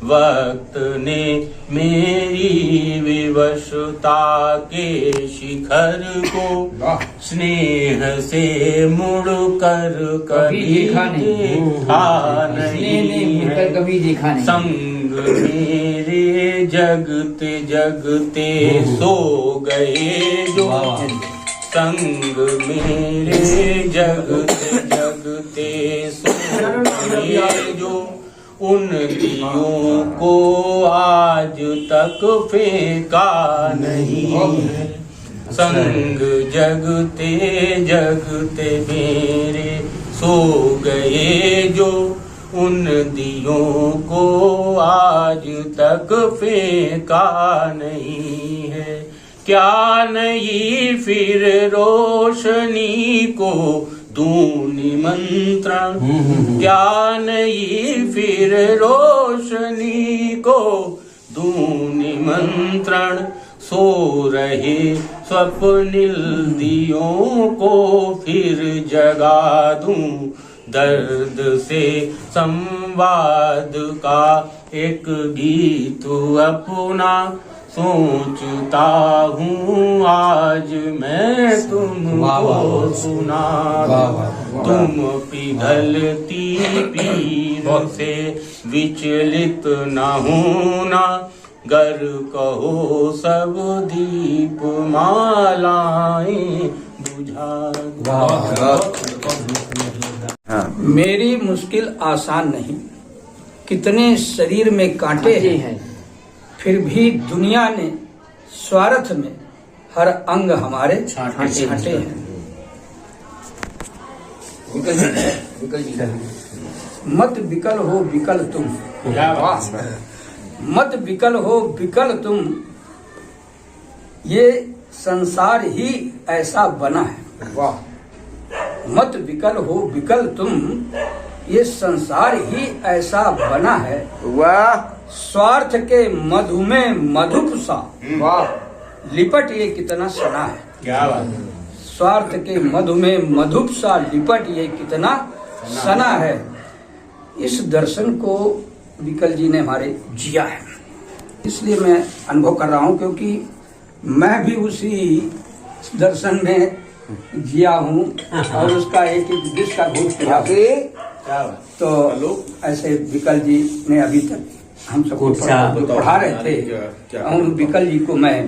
वक्त ने मेरी विवशता के शिखर को स्नेह से मुड़कर कभी देखा नहीं। कभी देखा नहीं। संग मेरे जगते जगते सो गए जो, संग मेरे जगते जगते सो गए जो। उन दियों को आज तक फेंका नहीं। संग जगते जगते मेरे सो गए जो, उन दियों को आज तक फेंका नहीं है। क्या नहीं फिर रोशनी को दूं निमंत्रण, क्या नहीं फिर रोशनी को दूं निमंत्रण। सो रहे स्वप्निल दियों को फिर जगा दूं, दर्द से संवाद का एक गीत अपना सोचता हूँ आज मैं तुमको सुना, तुम पिघलती पीर से विचलित न होना, गर कहो सब दीप मालाएं बुझा। मेरी मुश्किल आसान नहीं, कितने शरीर में कांटे हैं, फिर भी दुनिया ने स्वार्थ में हर अंग हमारे छांटे हैं। मत विकल हो विकल तुम, मत विकल हो विकल तुम, ये संसार ही ऐसा बना है। वाह। मत विकल हो विकल तुम, ये संसार ही ऐसा बना है। वाह। स्वार्थ के मधु में मधुप सा, वाह, लिपट ये कितना सना है। क्या बात। स्वार्थ के मधु में मधुप सा लिपट ये कितना सना है। इस दर्शन को विकल जी ने हमारे जिया है, इसलिए मैं अनुभव कर रहा हूँ, क्योंकि मैं भी उसी दर्शन में जिया हूँ और उसका एक एक दिश का भोग किया। तो ऐसे विकल जी ने अभी तक हम सबको पढ़ा रहे थे, और विकल जी को मैं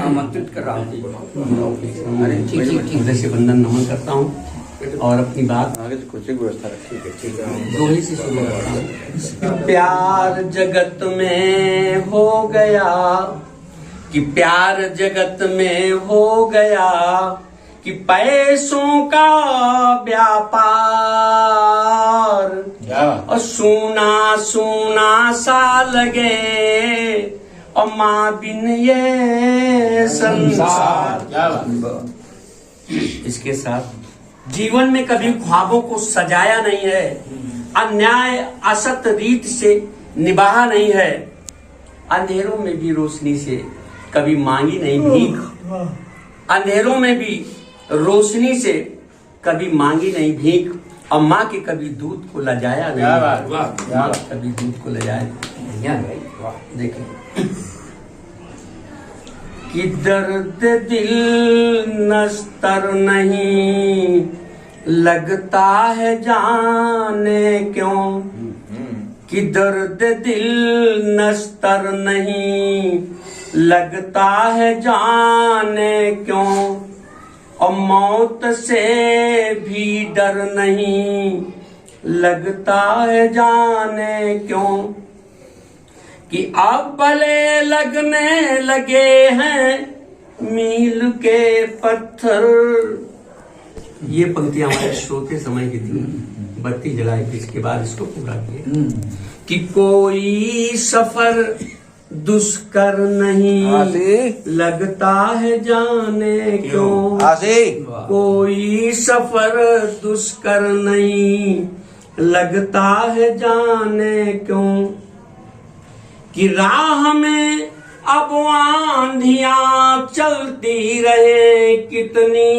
आमंत्रित कर रहा हूँ। अरे ठीक से बंधन नमन करता हूँ और अपनी बात आगे कोचिंग व्यवस्था रखी है। दोहे से शुरू करता हूँ। प्यार जगत में हो गया, कि प्यार जगत में हो गया, कि पैसों का व्यापार, और सूना सूना सा लगे, और माँ बिन ये संसार। इसके साथ जीवन में कभी ख्वाबों को सजाया नहीं है, अन्याय असत रीत से निभाया नहीं है, अंधेरों में भी रोशनी से कभी मांगी नहीं भीख, अंधेरों में भी रोशनी से कभी मांगी नहीं भीख, और माँ के कभी दूध को लजाया नहीं। माँ कभी दूध को लजाया। देखिए कि दर्द दिल नस्तर नहीं लगता है जाने क्यों, कि दर्द दिल नस्तर नहीं लगता है जाने क्यों, और मौत से भी डर नहीं लगता है जाने क्यों, कि अब भले लगने लगे हैं मील के पत्थर। ये पंक्तियां हमारे श्रोते समय की थी, बत्ती जलाई थी, इसके बाद इसको पूरा किया। कि कोई सफर दुष्कर नहीं लगता है जाने क्यों, कोई सफर दुष्कर नहीं लगता है जाने क्यों, कि राह में अब आंधियां चलती रहे कितनी,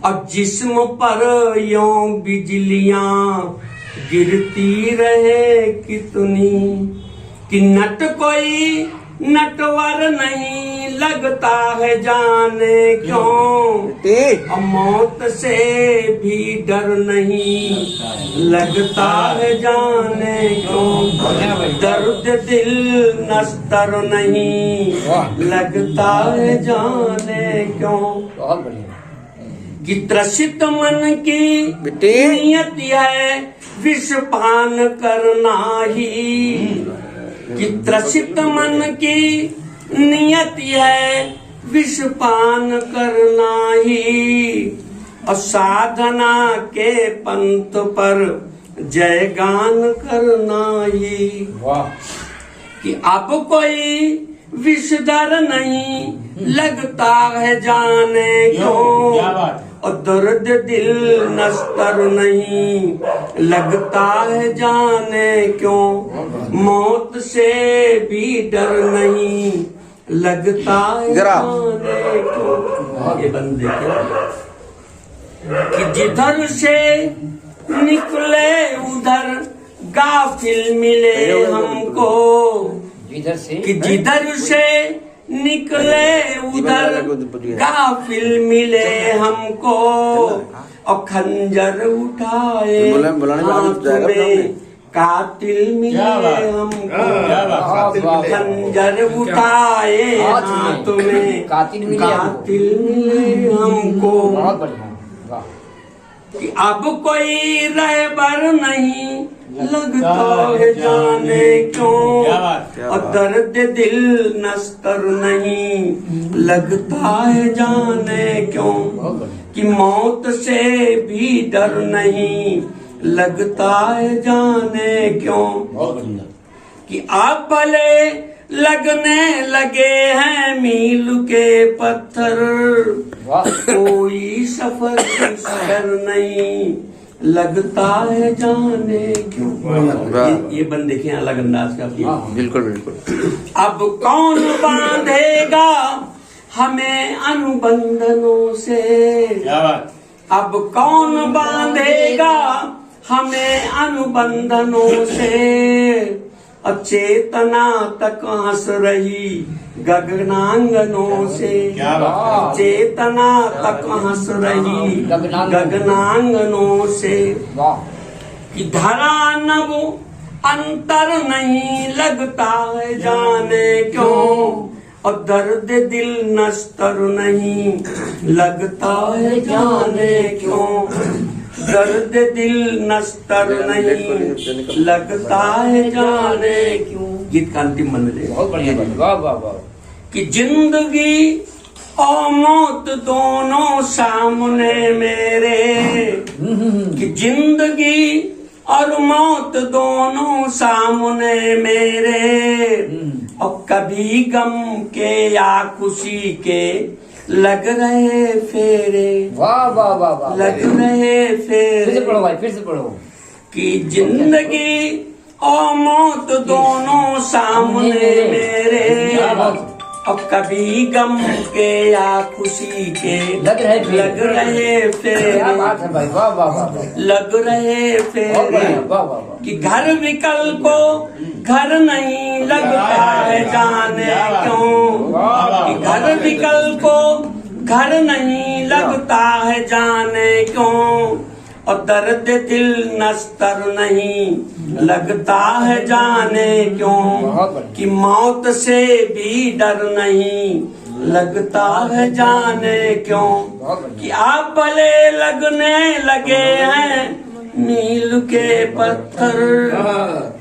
अब जिस्म पर यों बिजलियां गिरती रहे कितनी, कि नट कोई नटवर नहीं लगता है जाने क्यों, अब मौत से भी डर नहीं लगता है जाने क्यों, दर्द दिल नस्तर नहीं लगता है जाने क्यों, कि त्रसित मन की नियत है विष पान करना ही, कि त्रसित मन की नियत है विष पान करना ही, और साधना के पंथ पर जयगान करना ही। कि अब कोई विषधर नहीं लगता है जाने क्यों, और दर्द दिल नस्तर नहीं लगता है जाने क्यों, मौत से भी डर नहीं लगता है जाने क्यों। ये बंदे कि जिधर से निकले उधर गाफिल मिले हमको, जिधर से कि जिधर से निकले उधर गाफिल मिले हमको, और खंजर उठाए हाथ में कातिल मिले हमको, खंजर उठाए हाथ में कातिल मिले हमको। कि अब कोई रहबर नहीं लगता है जाने क्यों, और दर्द दिल नस्तर नहीं लगता है जाने क्यों, कि मौत से भी डर नहीं लगता है जाने क्यों, कि आप भले लगने लगे हैं मील के पत्थर, कोई सफर नहीं लगता है जाने क्यों। ये बंद देखें अलग अंदाज का। बिल्कुल बिल्कुल। अब कौन बांधेगा हमें अनुबंधनों से, अब कौन बांधेगा हमें अनुबंधनों से, चेतना तक हंस रही गगनांगनों से, चेतना तक हंस रही गगनांगनों से, कि धरा नभ अंतर नहीं लगता है जाने क्यों, और दर्द दिल नस्तर नहीं लगता है जाने क्यों, दर्द दिल नस्तर नहीं लगता है जाने क्यों। गीत का अंतिम मंदिर है। बहुत बढ़िया, वाह वाह वाह। कि जिंदगी और मौत दोनों सामने मेरे, कि जिंदगी और मौत दोनों सामने मेरे, और कभी गम के या खुशी के लग रहे फेरे, वाह वाह वाह वाह, लग रहे फेरे। फिर से पढ़ो भाई, फिर से पढ़ो। कि जिंदगी और मौत दोनों सामने मेरे, और कभी गम के या खुशी के लग रहे फेरे, क्या बात है भाई, वाह वाह वाह, लग रहे फेरे। वाह वाह वाह। कि घर विकल को घर नहीं लगता है जाने क्यों, कि घर विकल को घर नहीं लगता है जाने क्यों, और दर्द दिल नस्तर नहीं लगता है जाने क्यों, कि मौत से भी डर नहीं लगता है जाने क्यों, कि आप भले लगने लगे हैं मील के पत्थर,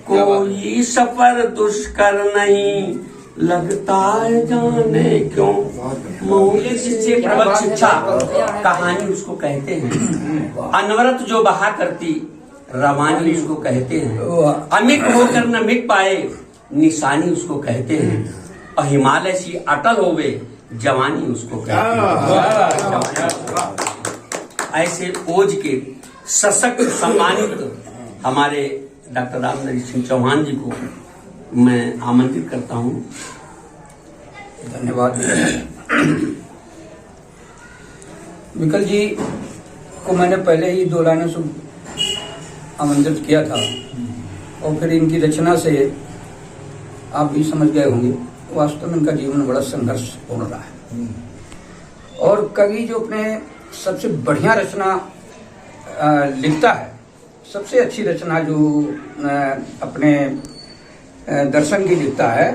कोई सफर दुष्कर नहीं लगता है जाने क्यों। मौलिक शिक्षा प्रबल शिक्षा कहानी उसको कहते हैं, अनवरत जो बहा करती रवानी उसको कहते हैं, अमिट होकर न मिट पाए निशानी उसको कहते हैं, और हिमालय सी अटल होवे जवानी उसको कहते हैं। ऐसे ओज के सशक्त सम्मानित हमारे डॉक्टर रामनरेश सिंह चौहान जी को मैं आमंत्रित करता हूँ। धन्यवाद। विकल जी को मैंने पहले ही 2 लाइनों से आमंत्रित किया था, और फिर इनकी रचना से आप भी समझ गए होंगे वास्तव में इनका जीवन बड़ा संघर्षपूर्ण रहा है। और कवि जो अपने सबसे बढ़िया रचना लिखता है, सबसे अच्छी रचना जो अपने दर्शन की लिखता है,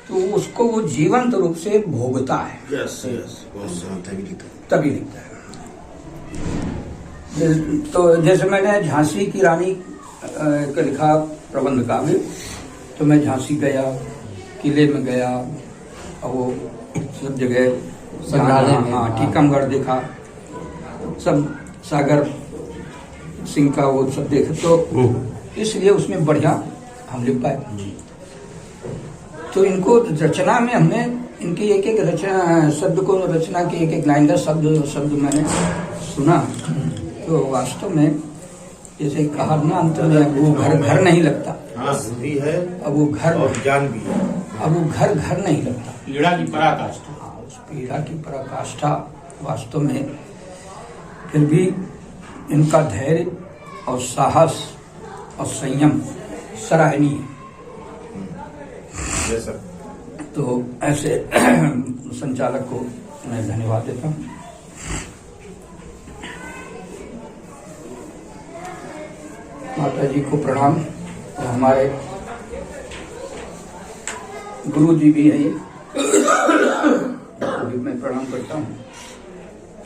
तो उसको वो जीवंत रूप से भोगता है। तभी लिखता है। तो जैसे मैंने झांसी की रानी का लिखा प्रबंध काव्य, तो मैं झांसी गया, किले में गया, और वो सब जगह हाँ टीकमगढ़ देखा, सब सागर सिंह का वो सब देखे, तो इसलिए उसमें बढ़िया हम लिख पाए। तो इनको रचना में हमने इनकी एक एक रचना शब्द को, रचना की एक एक लाइन का शब्द मैंने सुना, तो वास्तव में जैसे कहा ना अंतर में, वो घर नहीं लगता, भी है, अब वो घर और ज्ञान भी है, अब वो घर नहीं लगता। पीड़ा की पराकाष्ठा, उस पीड़ा की पराकाष्ठा वास्तव में। फिर भी इनका धैर्य और साहस और संयम सराहनीय है। Yes sir. तो ऐसे संचालक को मैं धन्यवाद देता हूँ। माता जी को प्रणाम। हमारे गुरु जी भी है ये, अभी मैं प्रणाम करता हूँ।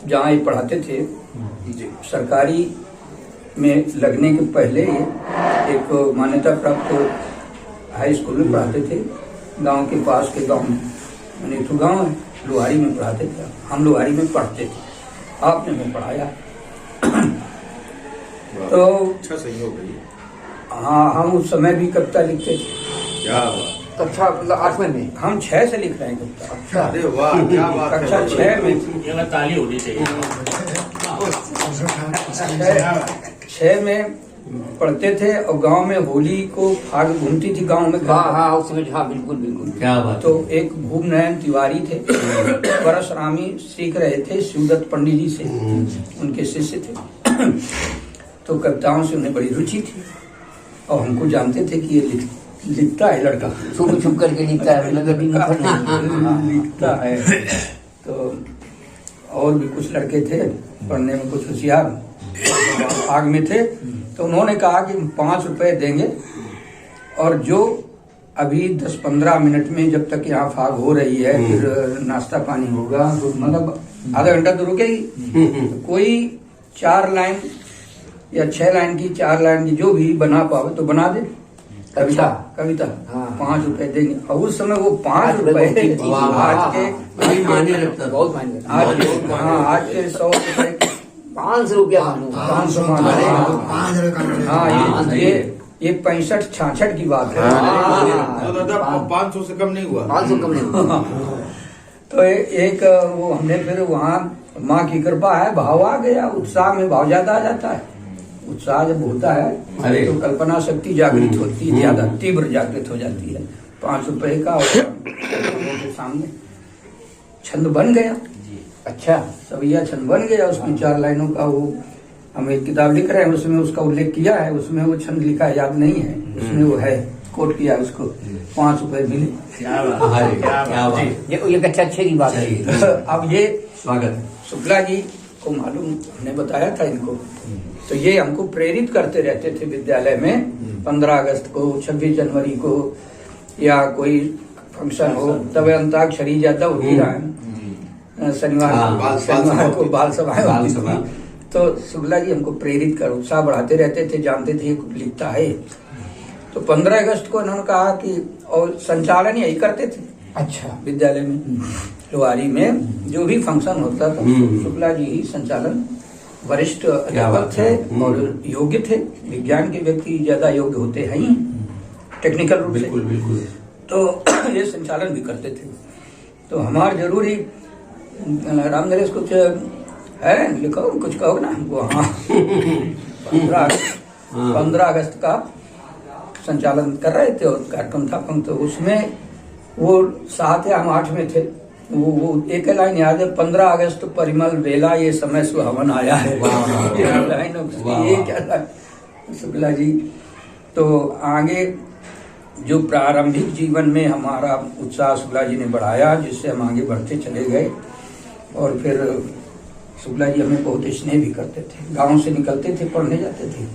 जहाँ ये पढ़ाते थे सरकारी में लगने के पहले ये एक मान्यता प्राप्त हाई स्कूल में पढ़ाते थे, गांव के पास के गांव में। मैंने तो गांव है, लोहारी में पढ़ाते थे। हम लोहारी में पढ़ते थे, आपने में पढ़ाया। तो अच्छा सहयोग है ये। हाँ, हम उस समय भी कविता लिखते थे। क्या बात। कक्षा मतलब 8वें में हम 6 से लिख रहे हैं कविता। अच्छा, अरे वाह क्या बात है। कक्षा 6 में ये ताली होनी चाहिए। 6 में पढ़ते थे और गांव में होली को फाग घूमती थी गांव में। हाँ हाँ उस समय, हाँ बिल्कुल बिल्कुल। क्या बात। तो एक भूमनयन तिवारी थे, परशुरामी सीख रहे थे शिवदत्त पंडित जी से, उनके शिष्य थे। तो कविताओं से उन्हें बड़ी रुचि थी और हमको जानते थे कि ये लिखता है लड़का, छुप छुप करके लिखता है, मतलब लिखता है। तो और भी कुछ लड़के थे पढ़ने में कुछ होशियार, आग में थे। तो उन्होंने कहा कि 5 रुपए देंगे और जो अभी 10-15 मिनट में जब तक यहाँ फाग हो रही है फिर नाश्ता पानी होगा, तो मतलब आधा घंटा तो रुकेगी, तो कोई 4 लाइन या 6 लाइन की, 4 लाइन की जो भी बना पावे तो बना दे। कविता हाँ। 5 रुपए देंगे। और उस समय वो 5 रुपए आज के मायने रखता था। बहुत मायने रखता था। आज के 100 रुपए 500 रुपया मानो, 500 हाँ, ये 65-66 की बात है। दादा 500 से कम नहीं हुआ। 500 कम नहीं हुआ। तो एक वो हमने फिर वहाँ माँ की कृपा है, भाव आ गया। उत्साह में भाव ज्यादा आ जाता है। उत्साह जब होता है तो कल्पना शक्ति जागृत होती है, ज्यादा तीव्र जागृत हो जाती है। 5 रुपए का और के सामने छंद बन गया। अच्छा, सवैया छंद बन गया। उसमें 4 लाइनों का वो हम एक किताब लिख रहे हैं, उसमें उसका उल्लेख किया है। उसमें वो छंद लिखा है, याद नहीं है, उसमें वो है, कोट किया उसको। 5 रुपए मिले। ये कक्षा 6 की बात है। अब ये स्वागत शुक्ला जी को मालूम, हमने बताया था इनको, तो ये हमको प्रेरित करते रहते थे विद्यालय में। 15 अगस्त को, 26 जनवरी को या कोई फंक्शन हो, तब अंताक्षरी ज्यादा होती रहा है। शनिवार को बाल सभाएं होती थी। तो शुक्ला जी हमको प्रेरित कर, उत्साह बढ़ाते रहते थे, जानते थे लिखता है। तो 15 अगस्त को इन्होंने कहा कि, और संचालन यही करते थे। अच्छा, विद्यालय में लोहारी में जो भी फंक्शन होता था शुक्ला जी ही संचालन, वरिष्ठ अध्यापक थे और योग्य थे। विज्ञान के व्यक्ति ज्यादा योग्य होते हैं ही टेक्निकल रूप से। बिल्कुल। तो ये संचालन भी करते थे। तो हमारा जरूरी राम नरेश कुछ है, लिखो, कुछ कहो ना हमको। हाँ, 15 अगस्त का संचालन कर रहे थे और कार्यक्रम था। तो उसमें वो 7 या हम 8 में थे। वो एक लाइन याद है, 15 अगस्त परिमल बेला ये समय सुहावन आया है। लाइन ये क्या शुक्ला जी। तो आगे जो प्रारंभिक जीवन में हमारा उत्साह शुक्ला जी ने बढ़ाया, जिससे हम आगे बढ़ते चले गए। और फिर शुक्ला जी हमें बहुत स्नेह भी करते थे। गांव से निकलते थे, पढ़ने जाते थे,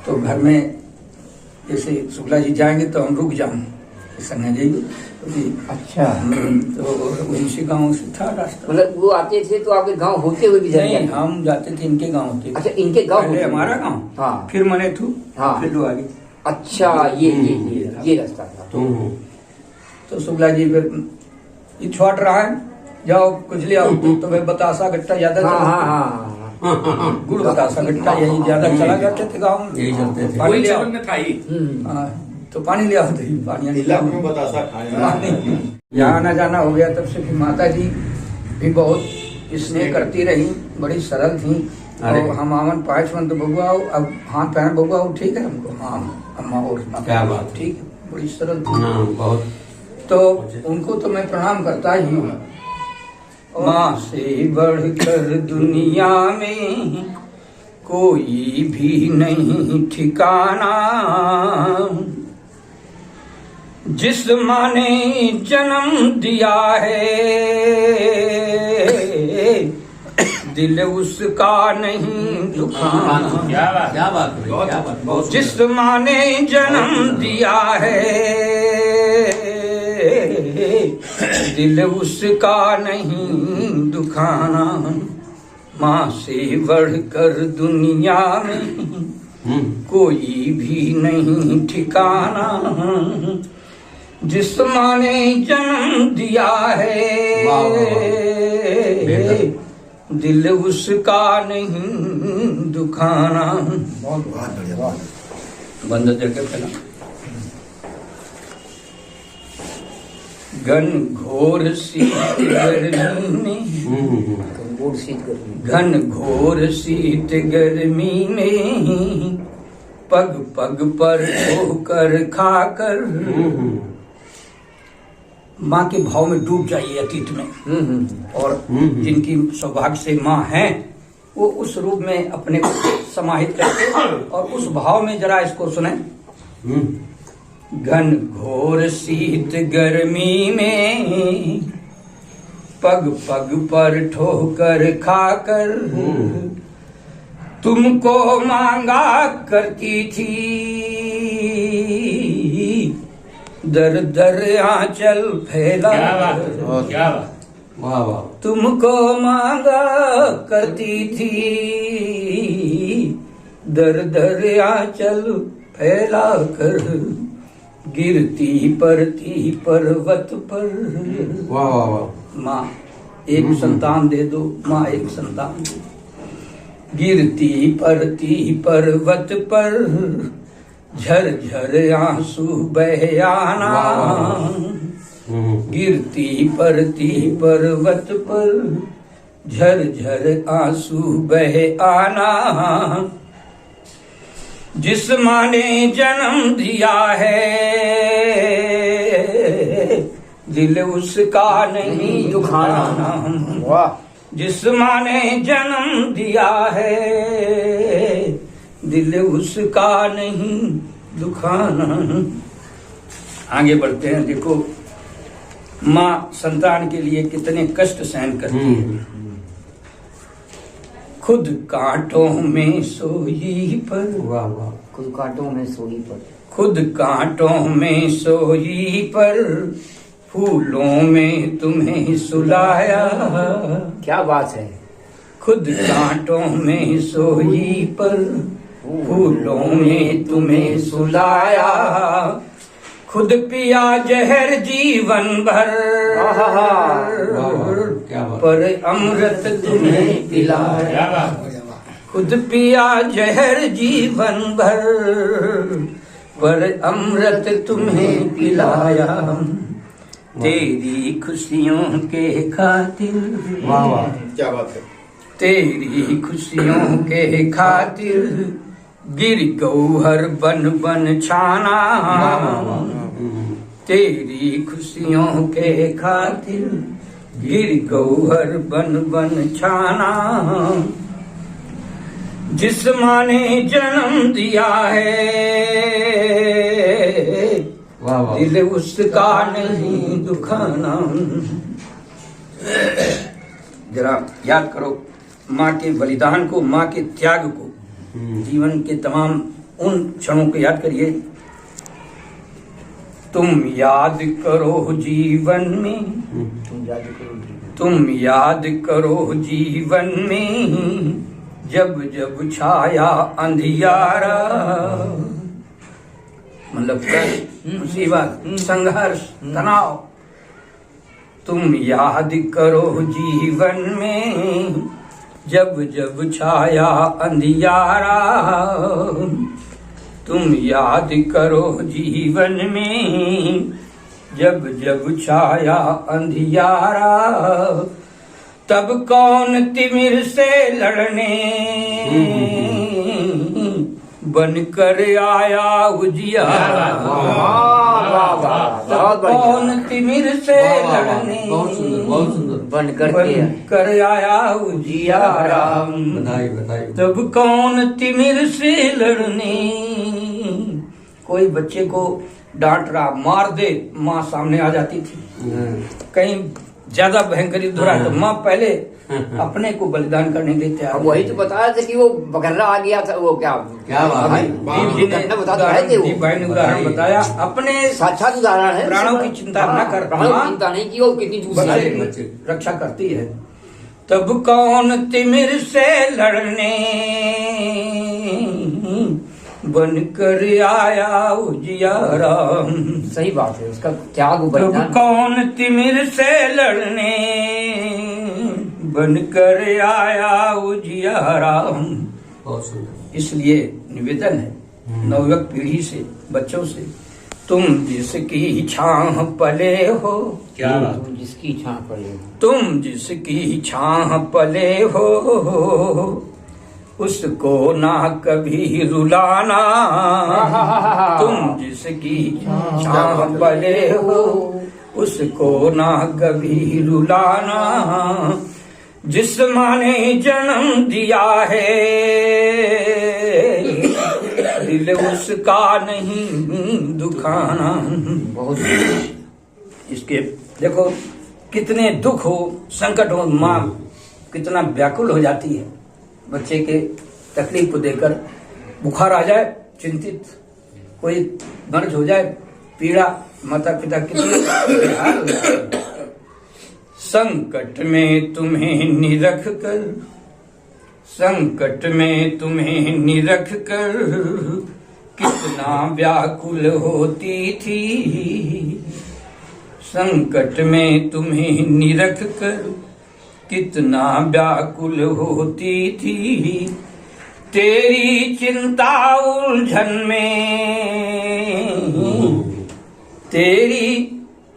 तो घर में जैसे शुक्ला जी जाएंगे तो हम रुक जाऊं, संगे जाइए। अच्छा, तो उनसे गांव से था रास्ता। मतलब वो आते थे तो आपके गांव होते हुए भी जाएंगे? नहीं, हम जाते थे इनके गांव होते। अच्छा, इनके गांव पहले हमारा गांव, हाँ, फिर मनेथू, हाँ, फिर लोहारी। अच्छा, ये रास्ता था। तो शुक्ला जी फिर ये छोड़ रहा है, जाओ कुछ ले आओ। तो भाई बतासा गट्टा ज्यादा गुड़ बतासा गट्टा यही ज्यादा चला करते थे गाँव में, यही चलते थे। पानी ले आओ, हाँ, तो पानी ले आओ, दही पानी बतासा खाए। यहाँ आना जाना हो गया। तब से फिर माता जी भी बहुत स्नेह करती रही, बड़ी सरल थी। और हम आवन 5 मन तो बबुआ, अब हाथ पैर बबुआ ठीक है हमको, हाँ अम्मा और क्या बात, ठीक है, बड़ी सरल थी बहुत। तो उनको तो मैं प्रणाम करता ही हूँ। माँ से बढ़कर दुनिया में कोई भी नहीं ठिकाना, जिस माँ ने जन्म दिया है दिल उसका नहीं दुखाना। क्या बात बहुत जिस माँ ने जन्म दिया है दिल उसका नहीं दुखाना। माँ से बढ़कर दुनिया में कोई भी नहीं ठिकाना। जिस माँ ने जन्म दिया है दिल उसका नहीं दुखाना। बहुत बढ़िया। बंद करके पहला घन घोर शीत गर्मी में घन घोर शीत गर्मी में पग पग पर होकर खाकर माँ के भाव में डूब जाइए अतीत में। और जिनकी सौभाग्य से माँ हैं वो उस रूप में अपने को समाहित करके और उस भाव में जरा इसको सुने। घन घोर शीत गर्मी में पग पग पर ठोकर खाकर तुमको मांगा करती थी दर दर आंचल फैला। क्या बात। वाह वाह। तुमको मांगा करती थी दर दर आंचल फैला कर गिरती पड़ती पर्वत पर। वाह वाह वाह। माँ एक संतान दे दो, माँ एक संतान दे। गिरती पड़ती पर्वत पर झर झर आंसू बह आना। गिरती पड़ती पर्वत पर झर झर आंसू बह आना। जिस माँ ने जन्म दिया है दिल उसका नहीं दुखाना। वाह। जिस माँ ने जन्म दिया है दिल उसका नहीं दुखाना। आगे बढ़ते हैं। देखो माँ संतान के लिए कितने कष्ट सहन करती है। खुद कांटों में सोई पर। वाह वाह। खुद कांटों में सोई पर। खुद कांटों में सोई पर फूलों में तुम्हें सुलाया। क्या बात है। खुद कांटों में सोई पर फूलों में तुम्हें सुलाया। खुद पिया जहर जीवन भर पर अमृत तुम्हें पिलाया। खुद पिया जहर जीवन भर पर अमृत तुम्हें पिलाया। तेरी खुशियों के खातिर। वाह वाह। क्या बात है। तेरी खुशियों के खातिर गिर गौहर बन बन छाना। तेरी खुशियों के खातिर गिर गौहर बन बन छाना। जिस माँ ने जन्म दिया है वाह वाह। दिल उसका नहीं दुखाना। जरा याद करो माँ के बलिदान को, माँ के त्याग को। जीवन के तमाम उन क्षणों को याद करिए। तुम याद करो जीवन में। तुम याद करो जीवन में जब जब छाया अंधियारा। मतलब मुसीबत, संघर्ष, तनाव। तुम याद करो जीवन में जब जब छाया अंधियारा। तुम याद करो जीवन में जब जब छाया अंधियारा। तब कौन तिमिर से लड़ने बनकर आया उजियारा। कौन तिमिर से लड़ने बनकर आया उजियारा। तब कौन तिमिर से लड़ने। कोई बच्चे को डांट रहा, मार दे, माँ सामने आ जाती थी। कहीं ज्यादा भयंकर युद्ध हो रहा है तो माँ पहले अपने को बलिदान करने देते हैं। अब वही तो बताया था कि वो बकर्रा आ गया था, वो क्या बात है? दीप जी ने बता रहे थे, दीप भाई ने उदाहरण बताया, अपने साक्षात उदाहरण है। प्राणों की चिंता न कर, प्राणों की चिंता नहीं की, वो कितनी दूसरी बच्चे है। की रक्षा करती है। तब कौन तिमिर से लड़ने बन कर आया उजियारा। सही बात है, उसका त्याग तब बलिदान। कौन तिमिर से लड़ने बन कर आया उजियारा। बहुत सुंदर। इसलिए निवेदन है नवयुवक पीढ़ी से, बच्चों से, तुम जिसकी छाह पले हो, क्या बात। तुम जिसकी छां पड़े हो, तुम जिसकी छाह पले हो, उसको ना कभी रुलाना। तुम जिसकी छाह पले हो, उसको ना कभी रुलाना। जिस माँ ने जन्म दिया है, दिल उसका नहीं दुखाना। बहुत इसके देखो कितने दुख हो, संकट हो, माँ कितना व्याकुल हो जाती है बच्चे के तकलीफ को देकर। बुखार आ जाए चिंतित, कोई मर्ज हो जाए पीड़ा, माता पिता कितने बेहाल हो जाते हैं। संकट में तुम्हें निरख कर, संकट में तुम्हें निरख कर कितना व्याकुल होती थी। संकट में तुम्हें निरख कर कितना व्याकुल होती थी। तेरी चिंता उलझन में, तेरी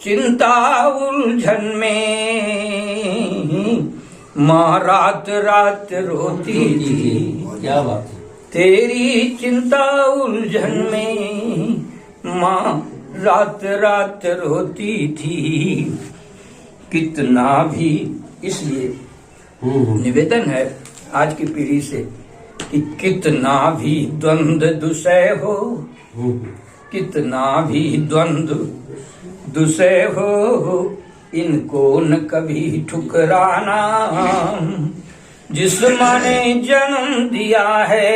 चिंता उलझन में माँ रात रात रोती थी। क्या बात है? तेरी चिंता उलझन में माँ रात रात रोती थी। कितना भी, इसलिए निवेदन है आज की पीढ़ी से कि कितना भी द्वंद दुसह हो, कितना भी द्वंद दुसह हो, इनको न कभी ठुकराना। जिस माँ ने जन्म दिया है,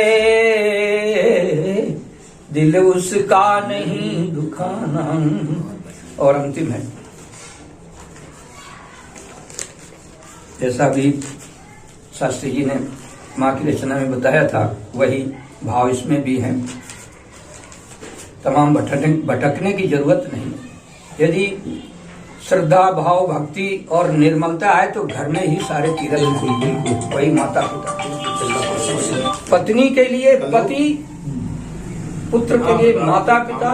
दिल उसका नहीं दुखाना। और अंतिम है, जैसा भी शास्त्री जी ने माँ की रचना में बताया था, वही भाव इसमें भी है। तमाम भटकने की जरूरत नहीं। यदि श्रद्धा, भाव, भक्ति और निर्मलता है तो घर में ही सारे तीरथ हैं। वही माता पिता, पत्नी के लिए पति, पुत्र के लिए माता पिता,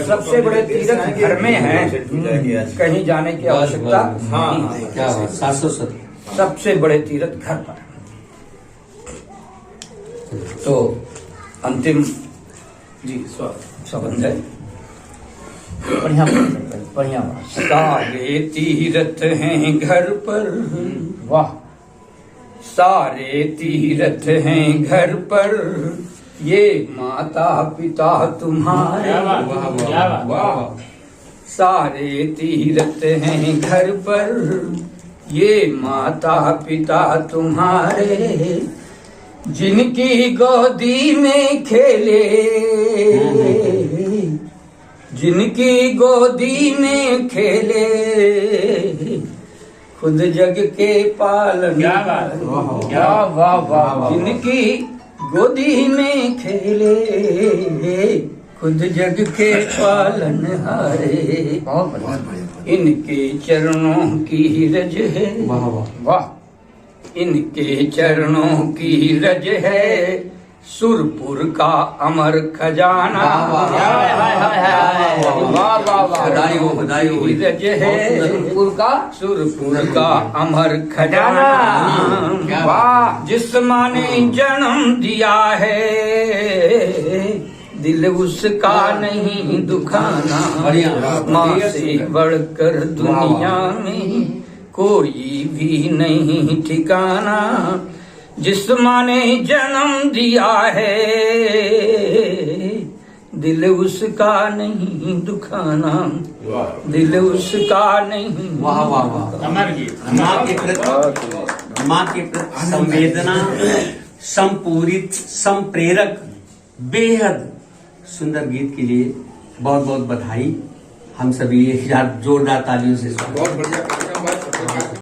सबसे बड़े तीर्थ घर में हैं। कहीं जाने की आवश्यकता नहीं। क्या बात, शाश्वत। सबसे बड़े तीर्थ घर पर। तो अंतिम जी संबंध है। बढ़िया बढ़िया। सारे तीर्थ हैं घर पर, वाह। सारे तीर्थ हैं घर पर, ये माता पिता तुम्हारे। वाह। सारे तीर्थ हैं घर पर, ये माता पिता तुम्हारे। जिनकी गोदी में खेले, जिनकी गोदी में खेले, खुद जग के पालन। क्या बात, क्या वाह वाह। जिनकी गोदी में खेले, खुद जग के पालन हारे। बहुत बढ़िया। इनके चरणों की रज है, वाह। इनके चरणों की रज है, सुरपुर का अमर खजाना। वाह वाह वाह। बधाई हो, बधाई हो। रज है सुरपुर का अमर खजाना। वाह। जिस माँ ने जन्म दिया है, दिल उसका नहीं दुखाना। माँ से बढ़कर दुनिया में कोई भी नहीं ठिकाना। जिस माँ ने जन्म दिया है, दिल उसका नहीं दुखाना, दिल उसका नहीं। वाह वाह वाह, अमर गीत। माँ के प्रति संवेदना, संपूरित, संप्रेरक, बेहद सुंदर गीत के लिए बहुत बहुत बधाई। हम सभी 1000 जोरदार तालियों से स्वागत। बहुत बढ़िया।